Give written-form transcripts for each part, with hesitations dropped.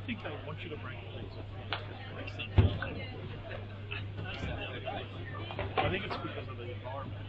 think they want you to bring things. I think it's because of the environment.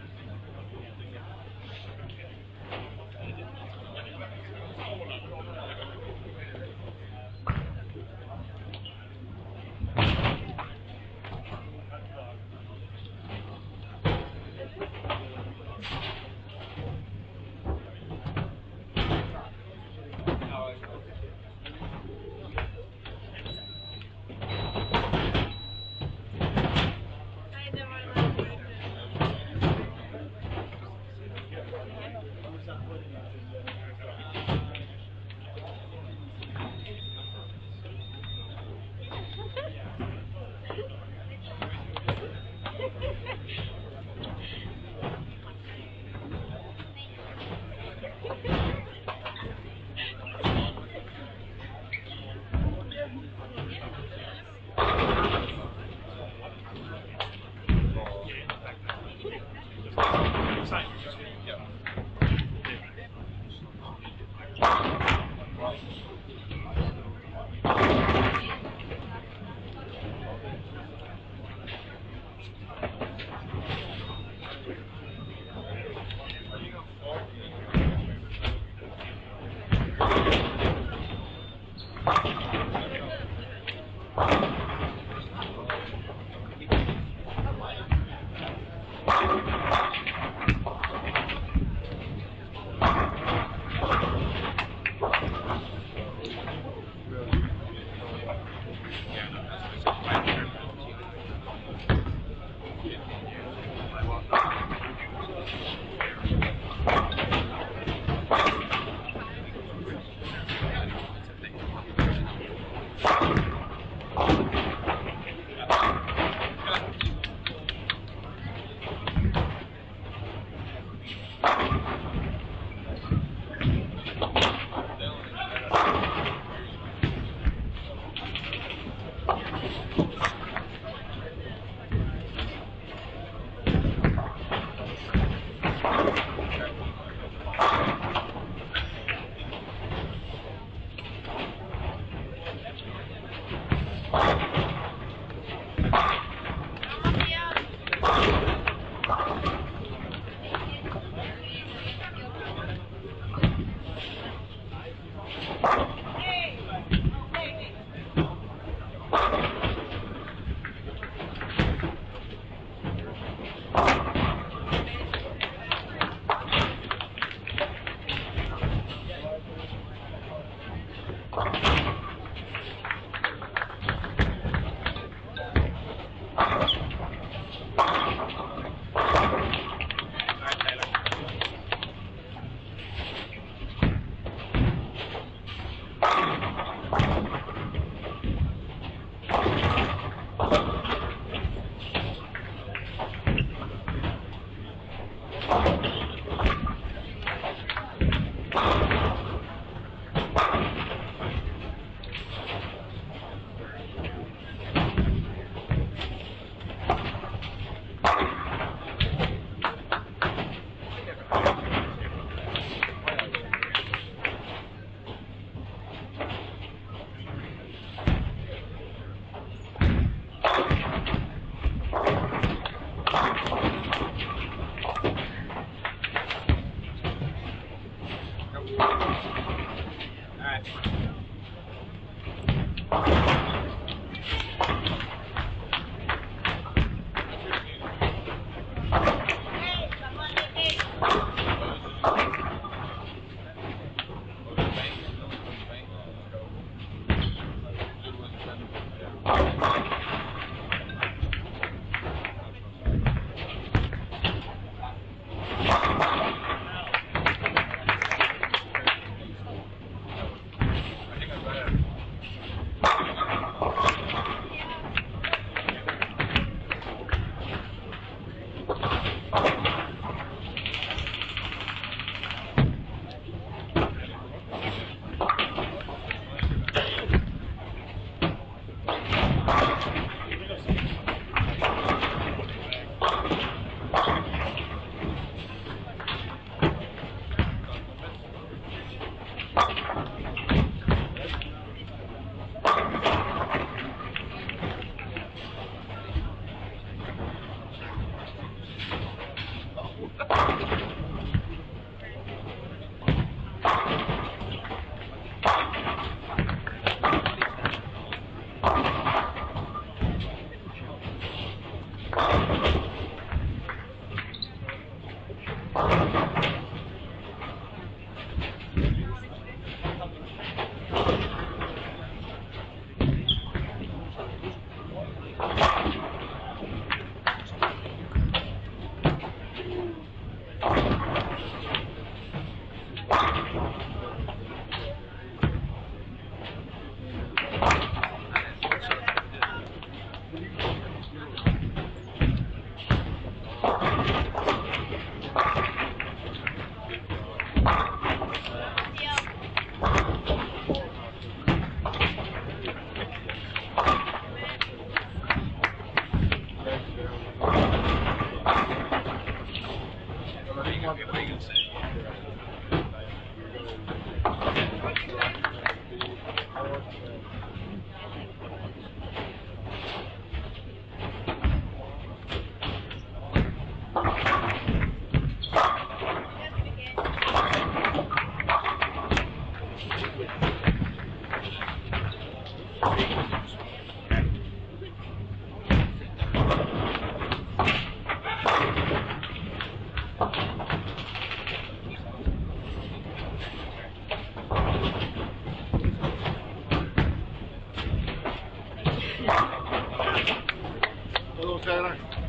Go, Taylor.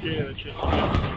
Yeah, that's just.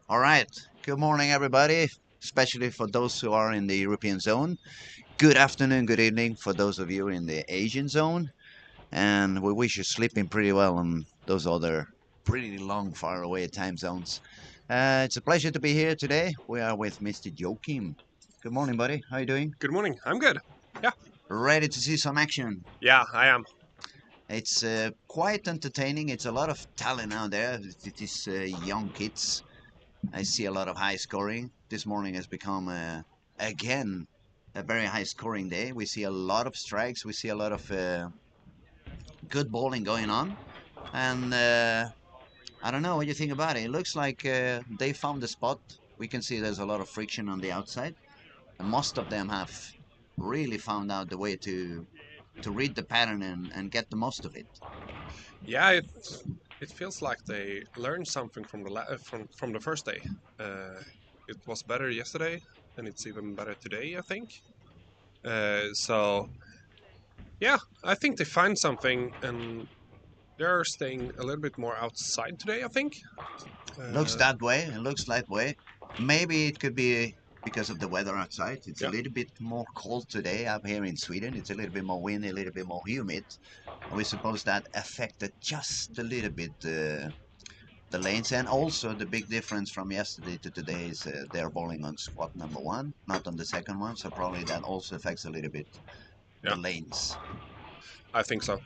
All right. Good morning, everybody, especially for those who are in the European zone. Good afternoon, good evening for those of you in the Asian zone. And we wish you sleeping pretty well on those other pretty long, far away time zones. It's a pleasure to be here today. We are with Mr. Joachim. Good morning, buddy. How you doing? Good morning. I'm good. Yeah. Ready to see some action? Yeah, I am. It's quite entertaining. It's a lot of talent out there. It is young kids. I see a lot of high scoring. This morning has become again a very high scoring day. We see a lot of strikes. We see a lot of good bowling going on, and I don't know what you think about it. It looks like they found the spot. We can see there's a lot of friction on the outside, and most of them have really found out the way to read the pattern and get the most of it. Yeah, it feels like they learned something from from the first day. It was better yesterday, and it's even better today, I think. So yeah, I think they find something, and they're staying a little bit more outside today, I think. Looks Uh, that way. It looks that way. Maybe it could be because of the weather outside. It's a yeah, little bit more cold today up here in Sweden. It's a little bit more windy, a little bit more humid. We suppose that affected just a little bit the lanes. And also the big difference from yesterday to today is they're bowling on squat number one, not on the second one. So probably that also affects a little bit yeah, the lanes. I think so.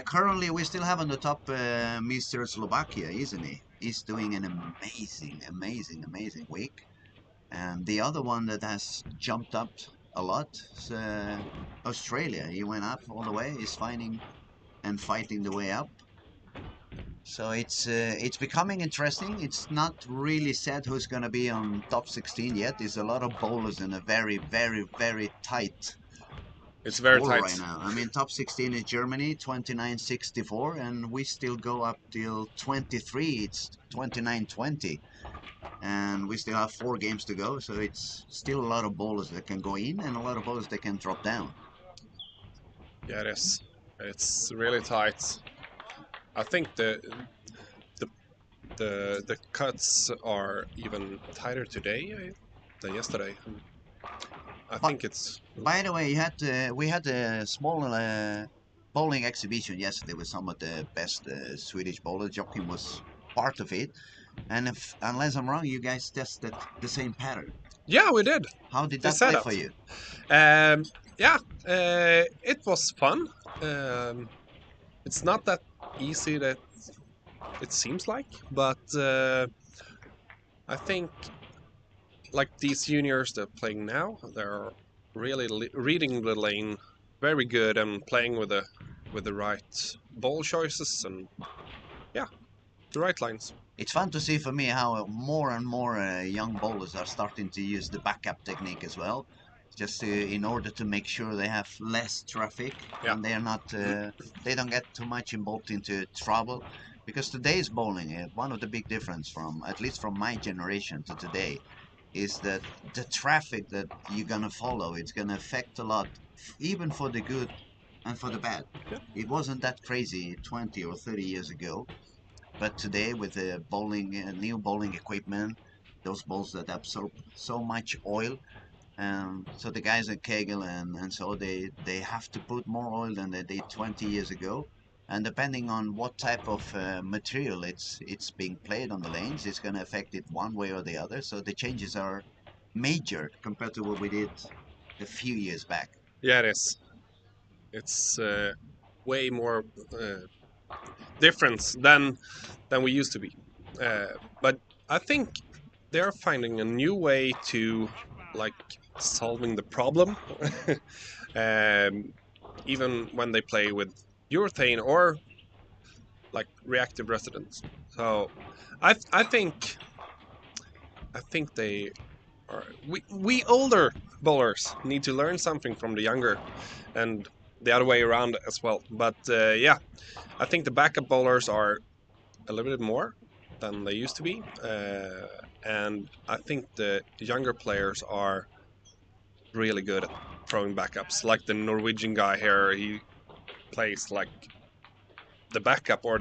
Currently, we still have on the top Mr. Slovakia, isn't he? He's doing an amazing week. And the other one that has jumped up a lot is Australia. He went up all the way. He's finding and fighting the way up. So it's becoming interesting. It's not really set who's going to be on top 16 yet. There's a lot of bowlers in a very tight It's very score tight. right now. I mean, top 16 is Germany, 29-64, and we still go up till 23. It's 29-20, and we still have 4 games to go. So it's still a lot of bowlers that can go in and a lot of bowlers that can drop down. Yeah, it is. It's really tight. I think the the cuts are even tighter today than yesterday. I But think it's by the way, we had a small bowling exhibition yesterday with some of the best Swedish bowlers. Joachim was part of it, and if unless I'm wrong, you guys tested the same pattern. yeah, we did. How did They that said play that. for you? Yeah, it was fun. Um, it's not that easy that it seems like, but I think like these juniors that are playing now, they're really reading the lane very good and playing with the right ball choices and yeah, the right lines. It's fun to see for me how more and more young bowlers are starting to use the backup technique as well, just in order to make sure they have less traffic Yeah, and they're not they don't get too much involved into trouble. Because today's bowling, one of the big difference from at least from my generation to today, is that the traffic that you're gonna follow, it's gonna affect a lot, even for the good and for the bad. yeah, It wasn't that crazy 20 or 30 years ago, but today, with the bowling, new bowling equipment, those balls that absorb so much oil, so the guys at Kegel and so they have to put more oil than they did 20 years ago. And depending on what type of material it's being played on the lanes, it's going to affect it one way or the other. So the changes are major compared to what we did a few years back. yeah. It is. It's way more difference than we used to be. But I think they're finding a new way to like solving the problem. um, even when they play with urethane or like reactive resonance. So I think they are we older bowlers need to learn something from the younger and the other way around as well. But yeah, I think the backup bowlers are a little bit more than they used to be, and I think the younger players are really good at throwing backups. Like the Norwegian guy here, he plays like the backup or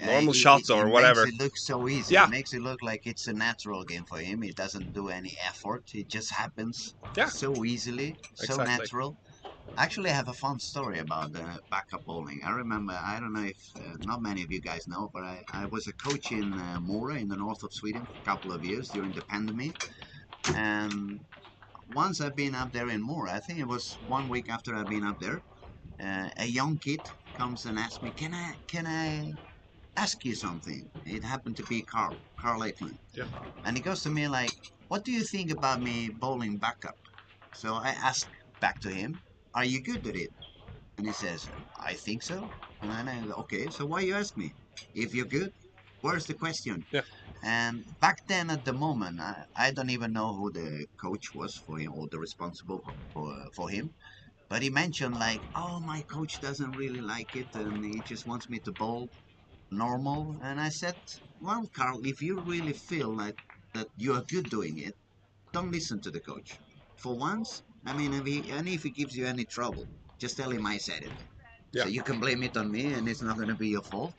normal shots or whatever. It makes it look so easy. Yeah. It makes it look like it's a natural game for him. He doesn't do any effort. It just happens Yeah. so easily, so Exactly. natural. Actually, I have a fun story about backup bowling. I remember, I don't know if not many of you guys know, but I was a coach in Mora in the north of Sweden for a couple of years during the pandemic. And once I've been up there in Mora, I think it was 1 week after I've been up there, a young kid comes and asks me, can I ask you something? It happened to be Carl Lakeland. Yeah. And he goes to me like, what do you think about me bowling backup? So I ask back to him, are you good at it? And he says, I think so. And then I go, okay, so why you ask me? If you're good, where's the question? Yeah. And back then at the moment, I don't even know who the coach was for him or the responsible for him. But he mentioned like, oh, my coach doesn't really like it and he just wants me to bowl normal. And I said, well, Carl, if you really feel like that you are good doing it, don't listen to the coach. For once, I mean, if he gives you any trouble, just tell him I said it. Yeah. So you can blame it on me and it's not going to be your fault.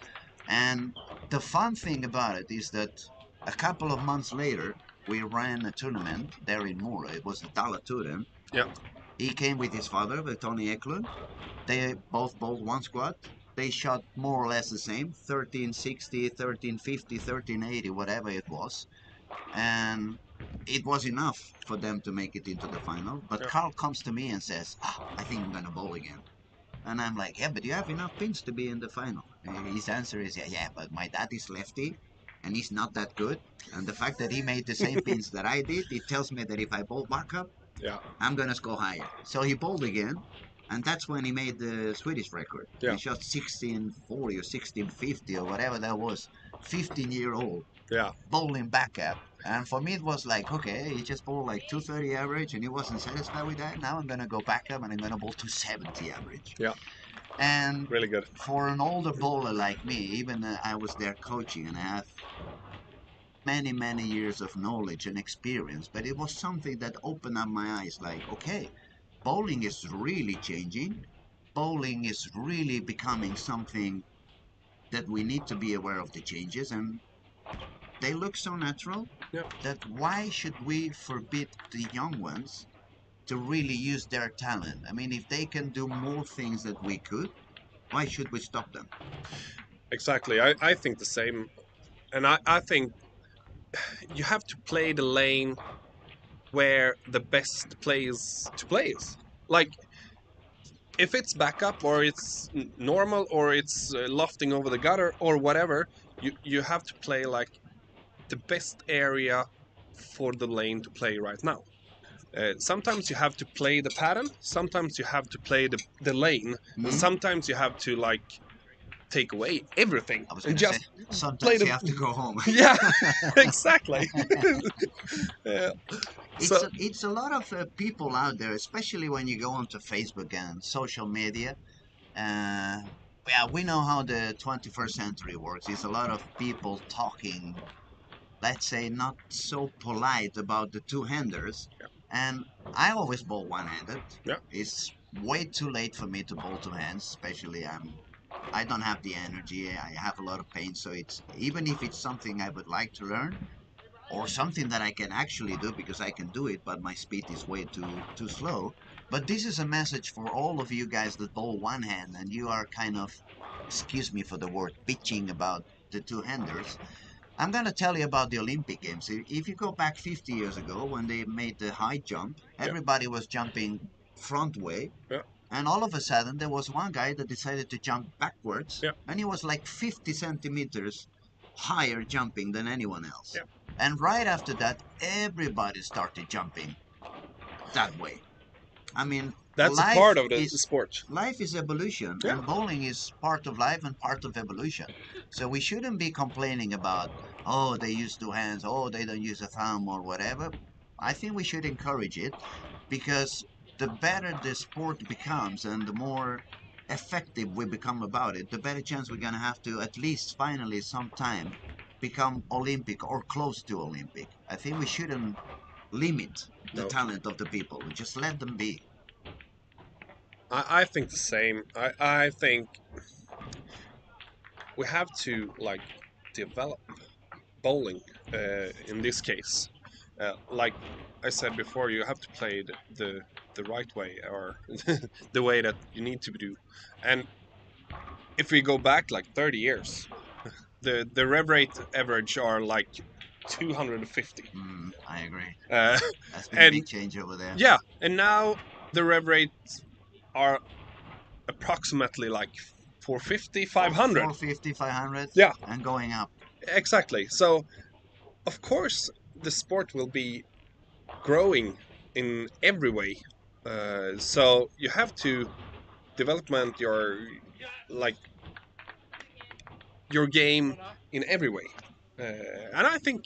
And the fun thing about it is that a couple of months later, we ran a tournament there in Mora. It was the Dala Touren. Yeah. He came with his father, with Tony Eklund. They both bowled one squad. They shot more or less the same, 1360, 1350, 1380, whatever it was. And it was enough for them to make it into the final. But Yeah. Carl comes to me and says, I think I'm going to bowl again. And I'm like, yeah, but you have enough pins to be in the final. And his answer is, yeah, but my dad is lefty and he's not that good. And the fact that he made the same pins that I did, it tells me that if I bowl backup, Yeah. I'm going to score higher. So he bowled again. And that's when he made the Swedish record. Yeah. He shot 1640 or 1650 or whatever that was. 15-year-old Yeah. bowling backup. And for me, it was like, okay, he just bowled like 230 average and he wasn't satisfied with that. Now I'm going to go back up and I'm going to bowl 270 average. Yeah. And Really good. for an older bowler like me, even I was there coaching and I have many, many years of knowledge and experience, but it was something that opened up my eyes like, okay, bowling is really changing. Bowling is really becoming something that we need to be aware of the changes, and they look so natural that why should we forbid the young ones to really use their talent? I mean, if they can do more things that we could, why should we stop them? Exactly. I think the same. And I think you have to play the lane where the best plays to plays. Like, if it's backup or it's normal or it's lofting over the gutter or whatever, you have to play like the best area for the lane to play right now. Sometimes you have to play the pattern, sometimes you have to play the lane, and sometimes you have to like take away everything I was and going to say, just play sometimes the. you have to go home. Yeah, exactly. Yeah. So It's a lot of people out there, especially when you go onto Facebook and social media. Yeah, we know how the 21st century works. It's a lot of people talking, let's say, not so polite about the two-handers. And I always bowl one-handed. Yeah. It's way too late for me to bowl two hands, especially I don't have the energy. I have a lot of pain, so it's even if it's something I would like to learn or something that I can actually do because I can do it, but my speed is way too slow. But this is a message for all of you guys that bowl one hand and you are kind of, excuse me for the word, bitching about the two-handers. I'm going to tell you about the Olympic Games. If you go back 50 years ago when they made the high jump, everybody was jumping front way. Yeah. And all of a sudden, there was one guy that decided to jump backwards. Yeah. And he was like 50 centimeters higher jumping than anyone else. Yeah. And right after that, everybody started jumping that way. I mean, that's a life part of the is sport. life is evolution, Yeah. and bowling is part of life and part of evolution. So we shouldn't be complaining about, oh, they use two hands, oh, they don't use a thumb or whatever. I think we should encourage it because the better the sport becomes and the more effective we become about it, the better chance we're going to have to at least finally sometime become Olympic or close to Olympic. I think we shouldn't limit the talent of the people. We just let them be. I think the same. I think we have to like develop bowling in this case. Like I said before, you have to play the right way or the way that you need to do. And if we go back like 30 years, the rev rate average are like 250. I agree. Uh, That's been a and big change over there. yeah, and now the rev rates are approximately like 450, 500. 450, 500, Yeah, and going up. exactly. So of course the sport will be growing in every way. So you have to development your like your game in every way. And I think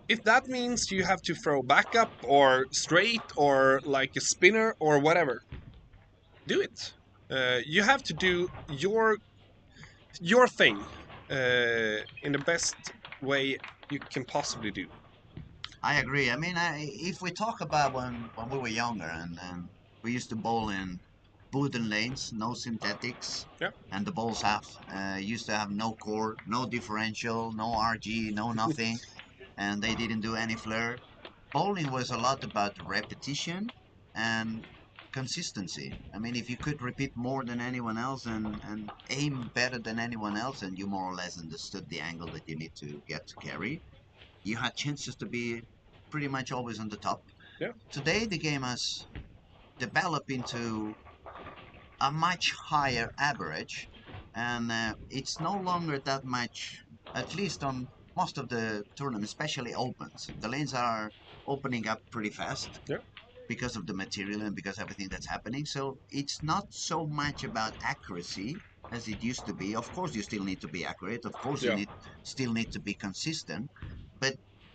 if that means you have to throw backup or straight or like a spinner or whatever, do it. You have to do your thing in the best way you can possibly do. I agree. I mean, if we talk about when we were younger and we used to bowl in wooden lanes, no synthetics, Yeah. and the bowls used to have no core, no differential, no RG, no nothing, and they didn't do any flare. Bowling was a lot about repetition and consistency. I mean, if you could repeat more than anyone else and aim better than anyone else, and you more or less understood the angle that you need to get to carry, you had chances to be pretty much always on the top. Yeah. Today, the game has developed into a much higher average, and it's no longer that much, at least on most of the tournaments, especially opens. The lanes are opening up pretty fast Yeah. because of the material and because everything that's happening. So it's not so much about accuracy as it used to be. Of course, you still need to be accurate. Of course, you Yeah. need still need to be consistent,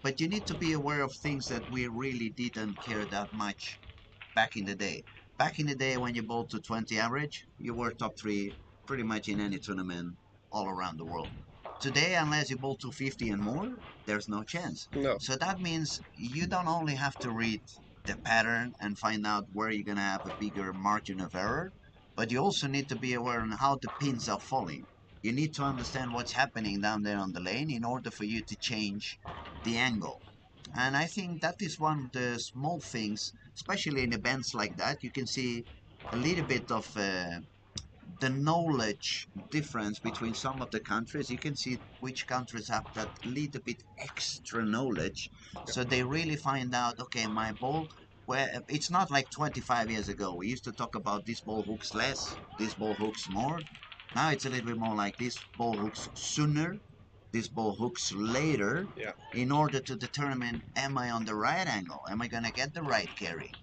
but you need to be aware of things that we really didn't care that much back in the day. Back in the day, when you bowled to 20 average, you were top three pretty much in any tournament all around the world. Today, unless you bowl to 50 and more, there's no chance. No. So that means you don't only have to read the pattern and find out where you're going to have a bigger margin of error, but you also need to be aware on how the pins are falling. You need to understand what's happening down there on the lane in order for you to change the angle. And I think that is one of the small things, especially in events like that. You can see a little bit of the knowledge difference between some of the countries. You can see which countries have that little bit extra knowledge. So they really find out, okay, my ball, where it's not like 25 years ago. We used to talk about this ball hooks less, this ball hooks more. Now it's a little bit more like this ball hooks sooner, this ball hooks later, Yeah. in order to determine, am I on the right angle? Am I going to get the right carry?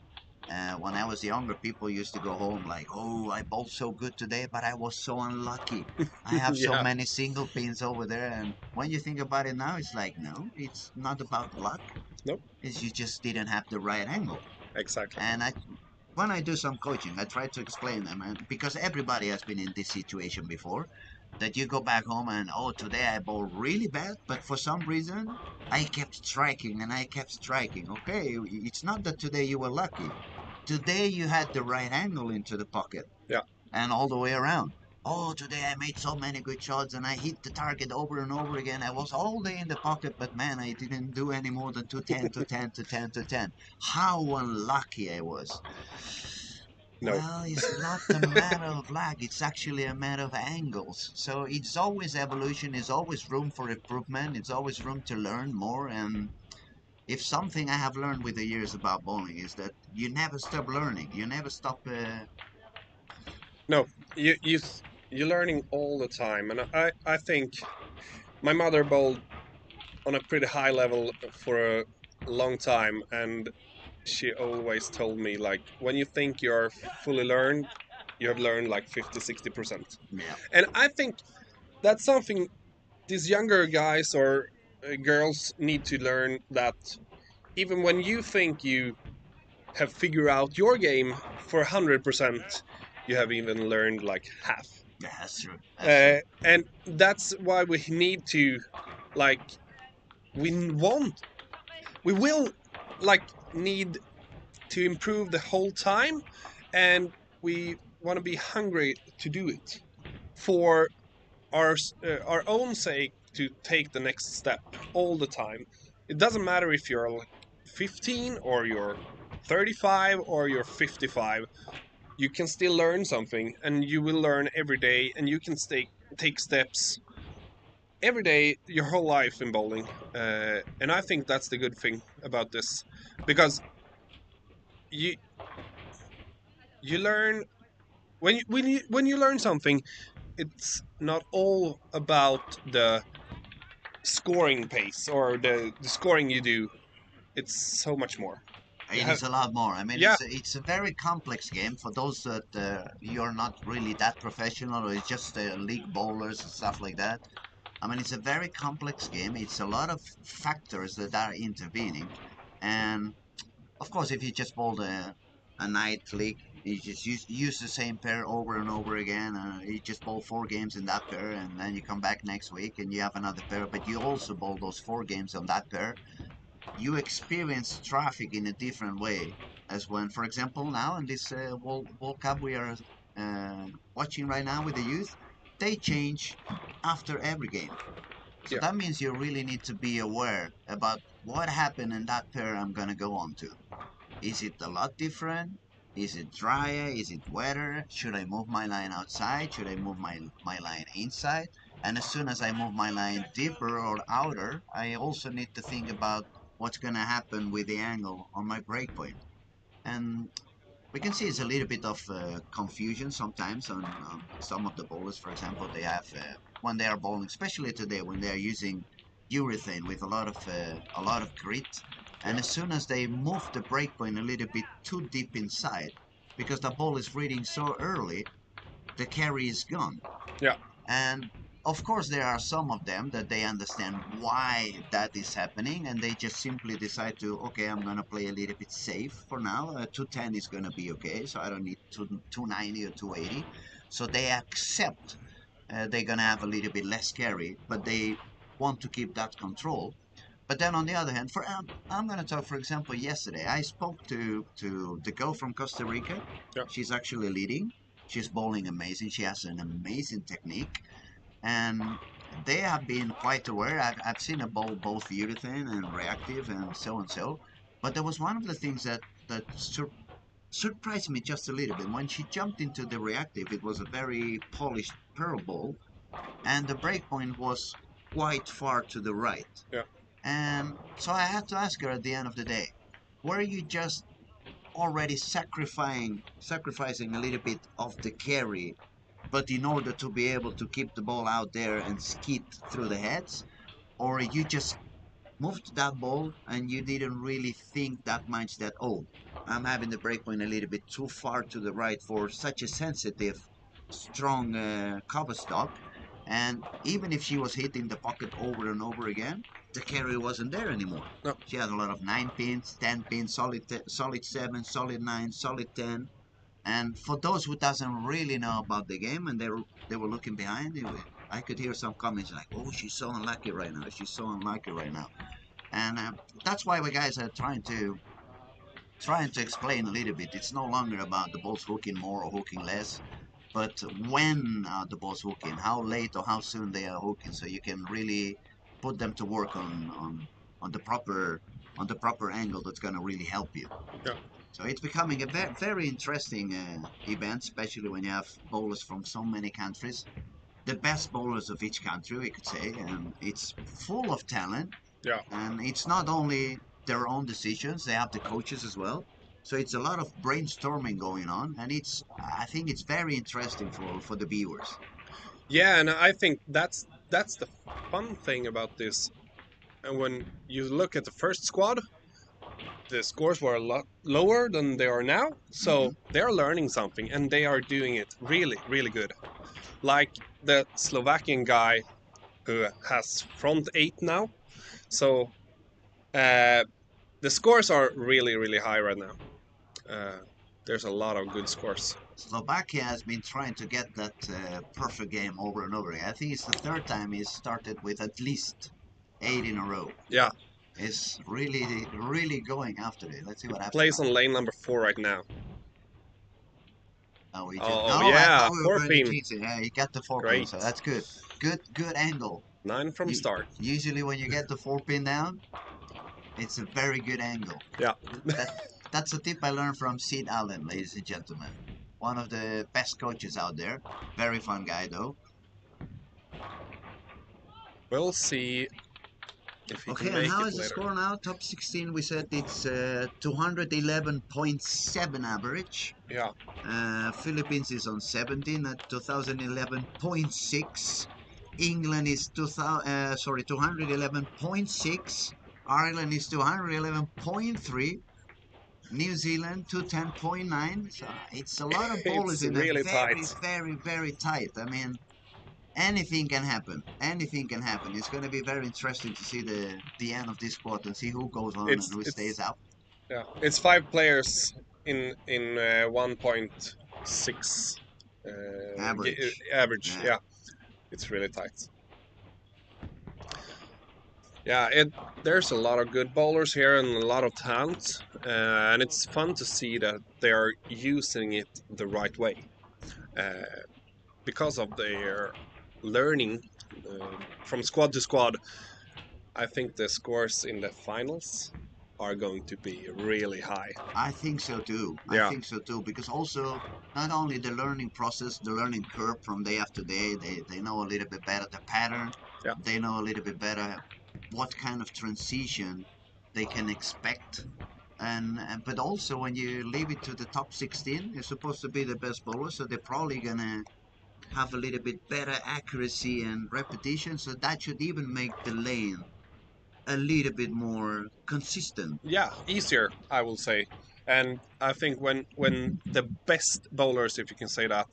When I was younger, people used to go home like, oh, I bowled so good today, but I was so unlucky. I have so Yeah. many single pins over there. And when you think about it now, it's like, no, it's not about luck. Nope. It's you just didn't have the right angle. Exactly. And when I do some coaching, I try to explain them, and because everybody has been in this situation before, that you go back home and, oh, today I bowled really bad, but for some reason I kept striking and I kept striking. Okay, it's not that today you were lucky. Today you had the right angle into the pocket. Yeah. And all the way around. Oh, today I made so many good shots and I hit the target over and over again. I was all day in the pocket, but man, I didn't do any more than 210 to 10 to 10 to 10. How unlucky I was. No. Well, it's not a matter of luck, it's actually a matter of angles. So it's always evolution, it's always room for improvement, it's always room to learn more. And if something I have learned with the years about bowling is that you never stop learning, you never stop. No. You're learning all the time, and I think my mother bowled on a pretty high level for a long time, and she always told me like when you think you're fully learned, you have learned like 50-60%. Yeah, And I think that's something these younger guys or girls need to learn, that even when you think you have figured out your game for 100%, you have even learned like half. yeah, that's true. That's true. And that's why we need to like we want we will like need to improve the whole time, and we want to be hungry to do it for our own sake to take the next step all the time. It doesn't matter if you're like 15 or you're 35 or you're 55. You can still learn something, and you will learn every day, and you can take steps every day your whole life in bowling. And I think that's the good thing about this, because you you learn when you learn something. It's not all about the scoring pace or the scoring you do. It's so much more. You It have is a lot more. I mean, Yeah, it's a very complex game for those that you're not really that professional, or it's just league bowlers and stuff like that. I mean, it's a very complex game. It's a lot of factors that are intervening, and of course, if you just bowl a night league, you just use the same pair over and over again. You just bowl 4 games in that pair, and then you come back next week and you have another pair. But you also bowl those 4 games on that pair. You experience traffic in a different way, as when, for example, now in this World Cup we are watching right now with the youth, they change after every game. So yeah, that means you really need to be aware about what happened in that pair I'm gonna go on to. Is it a lot different? Is it drier? Is it wetter? Should I move my line outside? Should I move my line inside? And as soon as I move my line deeper or outer, I also need to think about what's going to happen with the angle on my break point. And we can see it's a little bit of confusion sometimes on some of the bowlers. For example, they have when they are bowling, especially today when they are using urethane with a lot of grit, yeah, and as soon as they move the break point a little bit too deep inside, because the ball is reading so early, the carry is gone. yeah, And of course, there are some of them that they understand why that is happening, and they just simply decide to, okay, I'm gonna play a little bit safe for now. 210 is gonna be okay, so I don't need 290 or 280. So they accept they're gonna have a little bit less carry, but they want to keep that control. But then on the other hand, I'm gonna talk, for example, yesterday I spoke to the girl from Costa Rica. yeah, She's actually leading. She's bowling amazing. She has an amazing technique, and they have been quite aware. I've seen a bowl both urethane and reactive and so and so. But there was one of the things that surprised me just a little bit. When she jumped into the reactive, it was a very polished pearl bowl, and the break point was quite far to the right. yeah, And so I had to ask her at the end of the day, were you just already sacrificing a little bit of the carry, but in order to be able to keep the ball out there and skid through the heads, or you just moved that ball and you didn't really think that much that, oh, I'm having the break point a little bit too far to the right for such a sensitive, strong cover stock. And even if she was hitting the pocket over and over again, the carry wasn't there anymore. no, She had a lot of 9 pins, 10 pins, solid 7, solid 9, solid 10. And for those who doesn't really know about the game, and they were looking behind, I could hear some comments like, "Oh, she's so unlucky right now. She's so unlucky right now." And that's why we guys are trying to explain a little bit. It's no longer about the balls hooking more or hooking less, but when the balls hooking, how late or how soon they are hooking, so you can really put them to work on the proper angle that's going to really help you. yeah. So it's becoming a very interesting event, especially when you have bowlers from so many countries, the best bowlers of each country, we could say, and it's full of talent. Yeah. And it's not only their own decisions; they have the coaches as well. So it's a lot of brainstorming going on, and I think it's very interesting for the viewers. Yeah, and I think that's the fun thing about this. And when you look at the first squad, the scores were a lot lower than they are now. Hmm. So they're learning something, and they are doing it really, really good. Like the Slovakian guy who has front eight now. So uh, the scores are really, really high right now. Uh, there's a lot of good scores. Slovakia has been trying to get that perfect game over and over again. I think it's the third time he's started with at least 8 in a row. Yeah, Is really going after it. Let's see what happens plays now. on lane number 4 right now. Oh, we just. Oh, No, I yeah, thought we were 4 going to pin. chase it. Yeah, you got the 4 pin, Great. so that's good. Good angle. 9 from start. Usually when you get the 4 pin down, it's a very good angle. Yeah. That that's a tip I learned from Sid Allen, ladies and gentlemen. One of the best coaches out there. Very fun guy though. We'll see if he Okay, can and make how it is the later. score now? Top 16, we said it's 211.7 average. Yeah. Philippines is on 17 at 2011.6. England is 211.6. Ireland is 211.3. New Zealand 210.9. So it's a lot of bowlers It's in a really very, tight. very, very tight. I mean, anything can happen. Anything can happen. It's going to be very interesting to see the end of this sport and see who goes on and who stays It's out. yeah. It's 5 players in 1.6 Average. average. Yeah. Yeah. It's really tight. Yeah, there's a lot of good bowlers here and a lot of talent, and it's fun to see that they are using it the right way because of their learning from squad to squad. I think the scores in the finals are going to be really high. I think so too. I Yeah, think so too. Because also, not only the learning process, the learning curve from day after day, they know a little bit better the pattern. yeah, They know a little bit better what kind of transition they can expect. And but also when you leave it to the top 16, you're supposed to be the best bowler, so they're probably gonna have a little bit better accuracy and repetition. So that should even make the lane a little bit more consistent. yeah, easier, I will say. And I think when the best bowlers, if you can say that,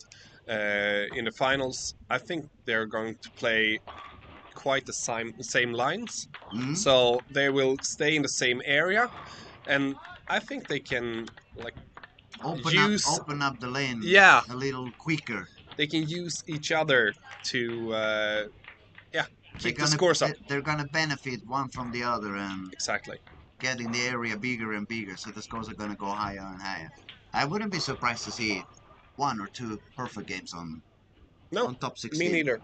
in the finals, I think they're going to play quite the same lines, Mm? so they will stay in the same area, and I think they can like use Open up the lane yeah a little quicker. they can use each other to yeah keep the scores up. They're gonna benefit one from the other and Exactly. getting the area bigger and bigger, so the scores are gonna go higher and higher. I wouldn't be surprised to see one or two perfect games No, on top me 16. neither.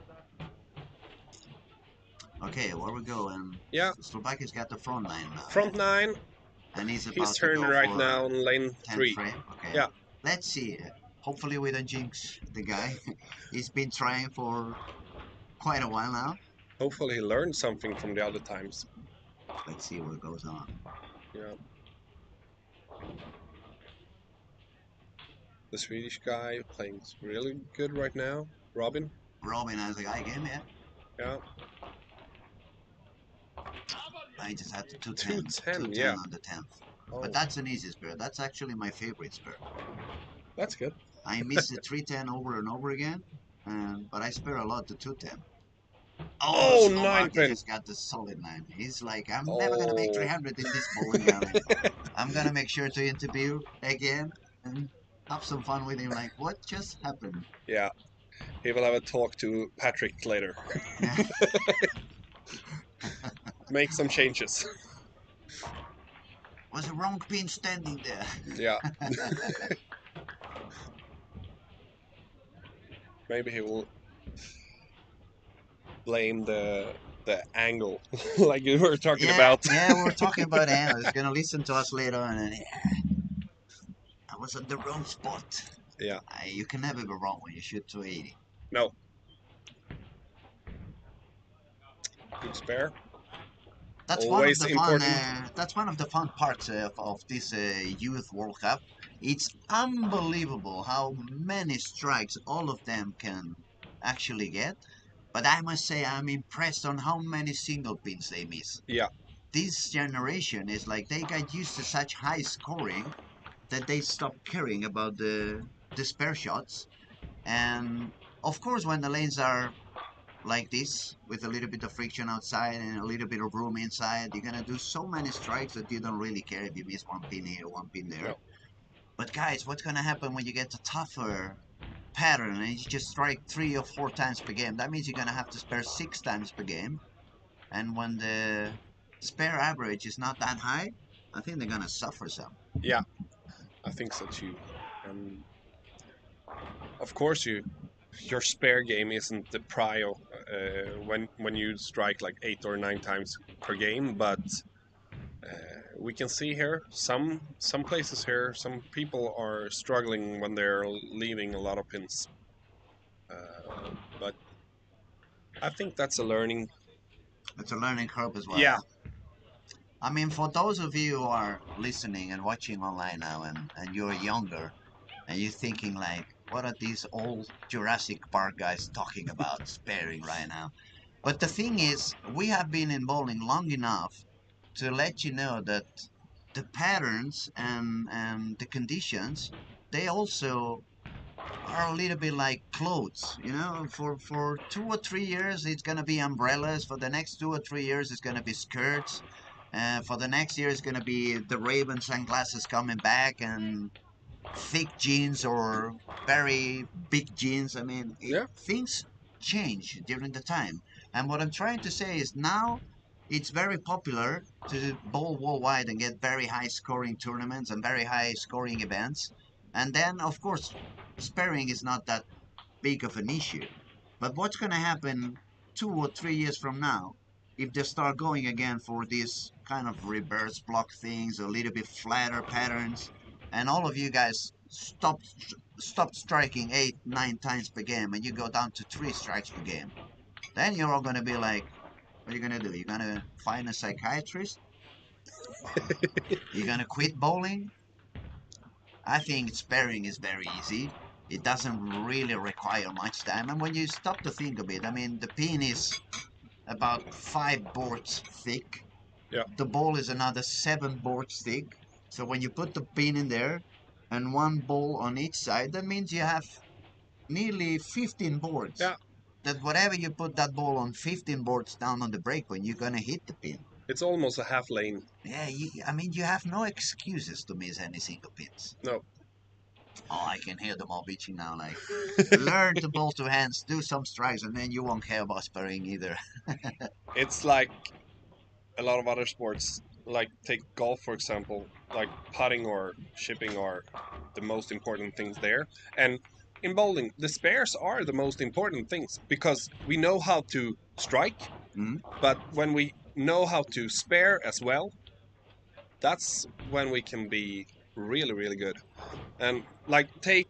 Okay, where we go? And Yeah, Slovakia's got the front line now, front 9, and he's his about to turn go right for now on lane 10 3. frame. Okay, Yeah, let's see. Hopefully we don't jinx the guy. He's been trying for quite a while now. hopefully he learned something from the other times. Let's see what goes on. Yeah, the Swedish guy playing really good right now, Robin. Robin has a guy game, yeah. Yeah, I just had to 210, 210. 210 Yeah. on the 10th. Oh, But that's an easy spare. That's actually my favorite spare. that's good. I miss the 310 over and over again, but I spare a lot the 210. Oh, Oh, 9 Slovakia pin. just got the solid 9. He's like, I'm never going to make Oh, 300 in this bowling alley. I'm going to make sure to interview again and have some fun with him. Like, what just happened? yeah. He will have a talk to Patrick later. Make some changes. Was a wrong pin standing there. Yeah. Maybe he will blame the angle, like you were talking Yeah, about. yeah, we were talking about him. He's gonna listen to us later on, and yeah, I was at the wrong spot. Yeah. You can never be wrong when you shoot 280. No. Good spare. That's one of Always the fun. important. That's one of the fun parts of this Youth World Cup. It's unbelievable how many strikes all of them can actually get. But I must say, I'm impressed on how many single pins they miss. Yeah. This generation is like they got used to such high scoring that they stopped caring about the spare shots. And of course, when the lanes are like this, with a little bit of friction outside and a little bit of room inside, you're gonna do so many strikes that you don't really care if you miss one pin here, one pin there. No. But guys, what's gonna happen when you get a tougher pattern and you just strike 3 or 4 times per game? That means you're gonna have to spare 6 times per game. And when the spare average is not that high, I think they're gonna suffer some. Yeah. I think so too. And of course, your spare game isn't the prio when you strike like 8 or 9 times per game, but we can see here some places here, some people are struggling when they're leaving a lot of pins. But I think that's a learning. It's a learning curve as well. Yeah, I mean, for those of you who are listening and watching online now, and you're younger, and you're thinking like, what are these old Jurassic Park guys talking about sparing right now? But the thing is, we have been in bowling long enough to let you know that the patterns and the conditions, they also are a little bit like clothes, you know. For 2 or 3 years it's gonna be umbrellas. For the next 2 or 3 years it's gonna be skirts. For the next year it's gonna be the Raven sunglasses coming back and thick jeans or very big jeans. I mean, yeah, things change during the time. And what I'm trying to say is now it's very popular to bowl worldwide and get very high scoring tournaments and very high scoring events. And then, of course, sparing is not that big of an issue. But what's going to happen 2 or 3 years from now if they start going again for these kind of reverse block things, a little bit flatter patterns, and all of you guys stop striking 8, 9 times per game, and you go down to 3 strikes per game? Then you're all going to be like, what are you going to do? You're going to find a psychiatrist? You're going to quit bowling? I think sparing is very easy. It doesn't really require much time. And when you stop to think of it, I mean, the pin is about 5 boards thick. yeah. The ball is another 7 boards thick. So when you put the pin in there and one ball on each side, that means you have nearly 15 boards. Yeah, That whatever you put that ball on 15 boards down on the break point, you're gonna hit the pin. it's almost a half lane. Yeah, I mean, you have no excuses to miss any single pins. No, Oh, I can hear them all bitching now. Like, learn to bowl two hands, do some strikes, and then you won't care about sparring either. it's like a lot of other sports. Like take golf for example. Like putting or chipping are the most important things there, and in bowling, the spares are the most important things because we know how to strike, Mm? but when we know how to spare as well, that's when we can be really, really good. And like take,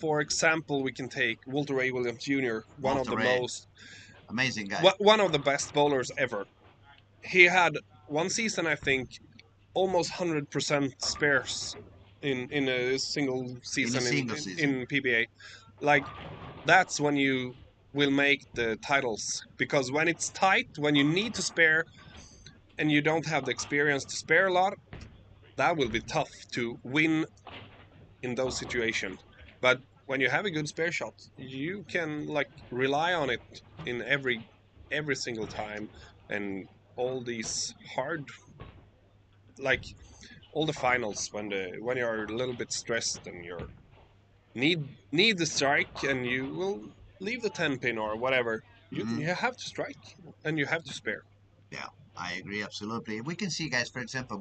for example, we can take Walter Ray Williams Jr., Walter Ray, amazing guy. one of the best bowlers ever. He had one season, I think, almost 100% spares in a single season single season. in PBA. Like that's when you will make the titles because when it's tight, when you need to spare and you don't have the experience to spare a lot, that will be tough to win in those situations. But when you have a good spare shot, you can like rely on it in every single time, and all these hard, like all the finals when you're a little bit stressed and you're need the strike and you will leave the 10 pin or whatever. You have to strike and you have to spare. Yeah, I agree absolutely. We can see, guys, for example,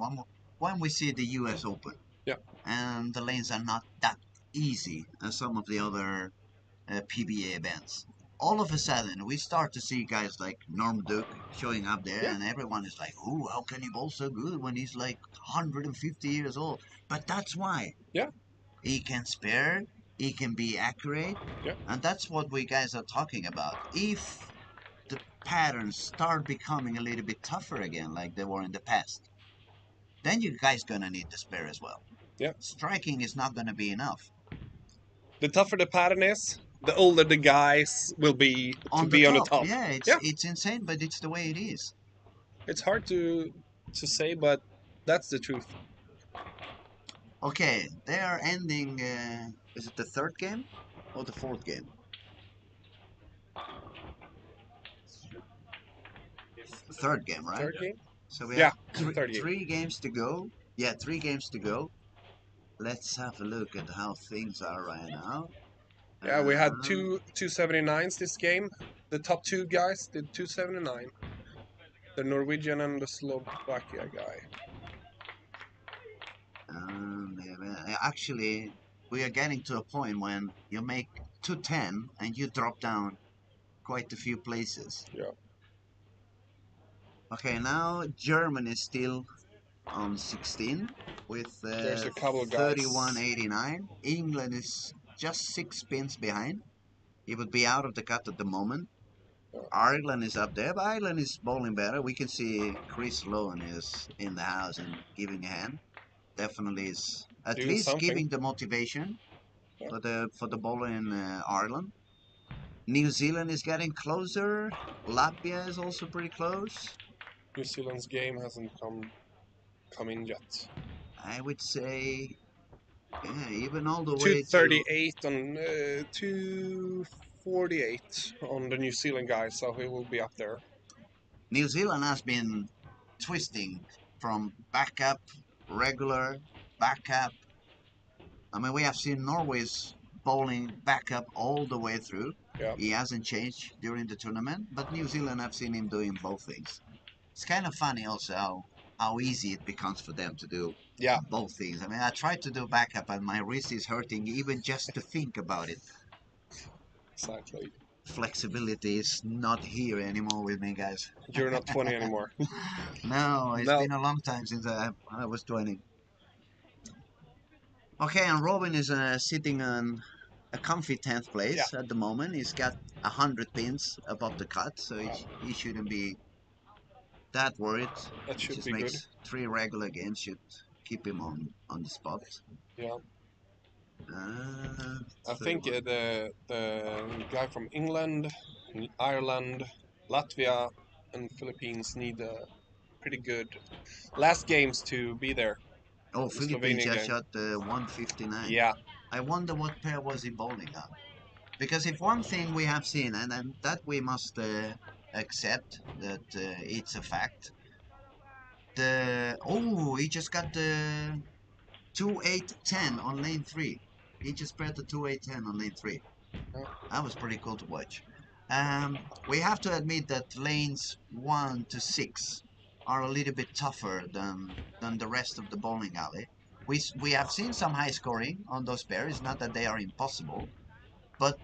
when we see the U.S. Open, Yeah, and the lanes are not that easy as some of the other PBA events. All of a sudden, we start to see guys like Norm Duke showing up there, yeah, and everyone is like, "Ooh, how can he bowl so good when he's like 150 years old?" But that's why yeah, he can spare, he can be accurate, yeah. and that's what we guys are talking about. If the patterns start becoming a little bit tougher again, like they were in the past, then you guys gonna need the spare as well. Yeah. Striking is not gonna be enough. The tougher the pattern is, the older the guys will be to On the be on the top, top. yeah, Yeah, it's insane, but it's the way it is. it's hard to say, but that's the truth. Okay, they are ending. Is it the third game or the fourth game? Third game, right? Third game? So we Yeah, have three, third game. three games to go. Yeah, 3 games to go. Let's have a look at how things are right now. Yeah, we had Um, 279s this game. The top two guys did 279. The Norwegian and the Slovakia guy. Actually, we are getting to a point when you make 210 and you drop down quite a few places. Yeah. Okay, now Germany is still on 16 with There's a couple of guys. 31.89. England is just 6 spins behind. He would be out of the cut at the moment. Ireland is up there, but Ireland is bowling better. We can see Chris Lowen is in the house and giving a hand. Definitely is at Doing least something. giving the motivation Yeah. for the bowler in Ireland. New Zealand is getting closer. Latvia is also pretty close. New Zealand's game hasn't come in yet. I would say, yeah, even all the way to 238 on 248 on the New Zealand guy, so he will be up there. New Zealand has been twisting from backup, regular, backup. I mean, we have seen Norway's bowling backup all the way through. Yeah. He hasn't changed during the tournament, but New Zealand, I've seen him doing both things. It's kind of funny also how easy it becomes for them to do Yeah. both things. I mean, I tried to do backup and my wrist is hurting even just to think about it. Exactly. Flexibility is not here anymore with me, guys. You're not 20 anymore. No, it's No. been a long time since I was 20. Okay, and Robin is sitting on a comfy 10th place at the moment. He's got 100 pins above the cut, so he shouldn't be that worried. That He should just be good. makes 3 regular games, should keep him on the spot. Yeah. Uh, I think the guy from England, Ireland, Latvia, and Philippines need pretty good last games to be there. oh, The Philippines Slovenian just game. shot 159. Yeah. I wonder what pair was he bowling on. Because if one thing we have seen, and that we must accept, that it's a fact. He just got the 2-8-10 on lane 3. He just spread the 2-8-10 on lane 3. Yeah. That was pretty cool to watch. We have to admit that lanes 1 to 6 are a little bit tougher than the rest of the bowling alley. We have seen some high scoring on those pairs. Not that they are impossible, but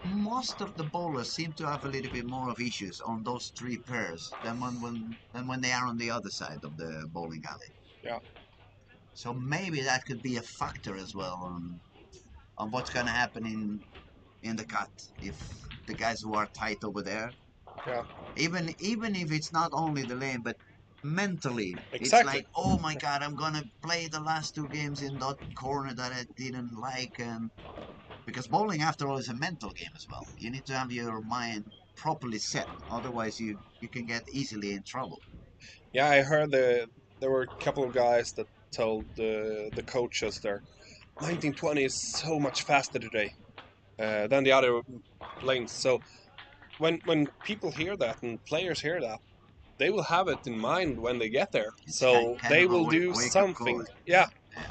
most of the bowlers seem to have a little bit more of issues on those 3 pairs than when they are on the other side of the bowling alley. Yeah. So maybe that could be a factor as well on what's going to happen in the cut if the guys who are tight over there, Yeah. even if it's not only the lane, but mentally it's Exactly. like, oh my god, I'm gonna play the last 2 games in that corner that I didn't like, and because bowling after all is a mental game as well. You need to have your mind properly set, otherwise you can get easily in trouble. Yeah, I heard there were a couple of guys that told the coaches there, 1920 is so much faster today than the other lanes. So when people hear that and players hear that, they will have it in mind when they get there. It's So kind they of a will do wake-up call. something. Yeah. Yeah.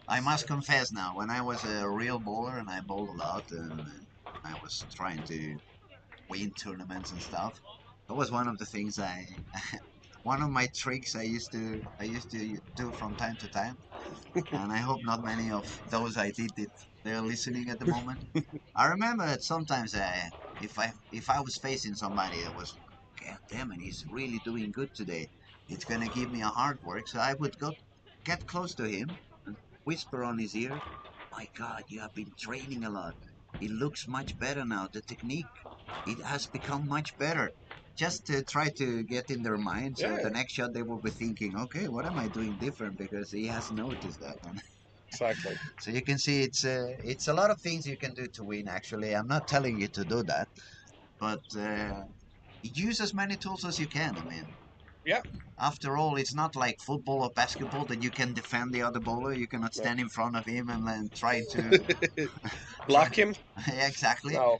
I must confess now, when I was a real bowler and I bowled a lot and I was trying to win tournaments and stuff, that was one of the things one of my tricks I used to do from time to time, and I hope not many of those I did it they're listening at the moment. I remember that sometimes if I was facing somebody that was, God damn it, he's really doing good today, it's gonna give me a hard work, so I would go get close to him and whisper on his ear, my God, you have been training a lot. It looks much better now. The technique, it has become much better. Just to try to get in their mind, so Yeah. the next shot they will be thinking, okay, what am I doing different? Because he has noticed that. Exactly. So you can see it's a lot of things you can do to win. Actually, I'm not telling you to do that, but use as many tools as you can. I mean, Yeah. after all, it's not like football or basketball that you can defend the other bowler. You cannot No. stand in front of him and then try to Block him? yeah, exactly. No.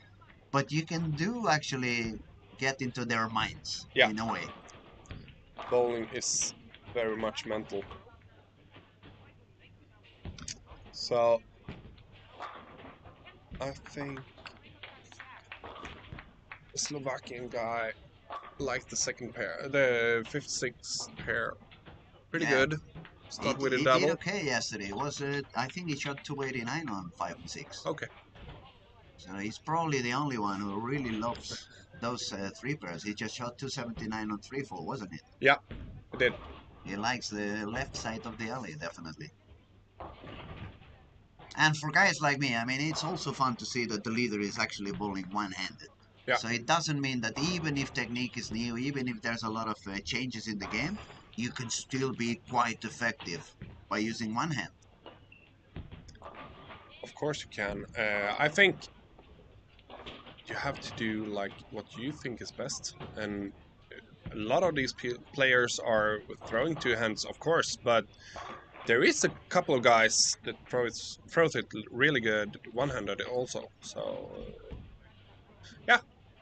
But you can do actually get into their minds Yeah. in a way. Bowling is very much mental. So I think the Slovakian guy liked the second pair, the 56 pair. Pretty Yeah. good. Start with a He double. did okay yesterday. It was I think he shot 289 on 5 and 6. Okay. So he's probably the only one who really loves those 3 pairs. He just shot 279 on 3-4, wasn't it? Yeah, I did. He likes the left side of the alley, definitely. And for guys like me, I mean, it's also fun to see that the leader is actually bowling one-handed. Yeah. So it doesn't mean that even if technique is new, even if there's a lot of changes in the game, you can still be quite effective by using one hand. Of course you can. I think you have to do like what you think is best, and a lot of these players are throwing 2 hands, of course, but there is a couple of guys that throws it really good one-handed also. So yeah,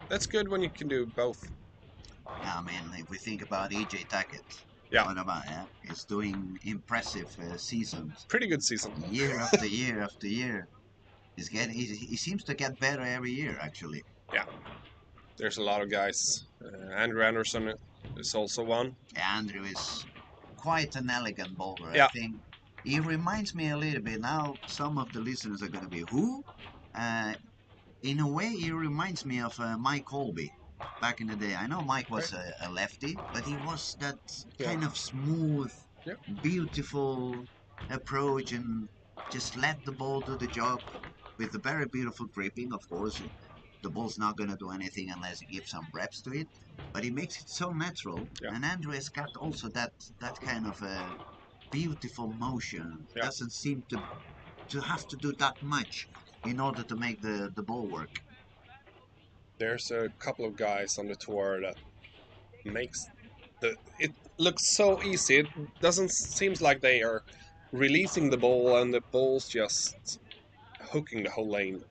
that's good when you can do both. I mean, if we think about EJ Tackett, Yeah. what about him? He's doing impressive seasons, Pretty good season. year after year after year. He seems to get better every year, actually. Yeah, there's a lot of guys. Andrew Anderson is also one. Andrew is quite an elegant bowler. Yeah. I think he reminds me a little bit. Now, some of the listeners are going to be, who? In a way, he reminds me of Mike Colby back in the day. I know Mike was a lefty, but he was that kind of smooth, beautiful approach and just let the ball do the job with a very beautiful gripping. Of course, the ball's not going to do anything unless you give some reps to it, but he makes it so natural. Yeah. And Andrew has got also that kind of beautiful motion. Yeah. Doesn't seem to have to do that much in order to make the ball work. There's a couple of guys on the tour that makes it looks so easy. It doesn't seems like they are releasing the ball and the ball's just hooking the whole lane.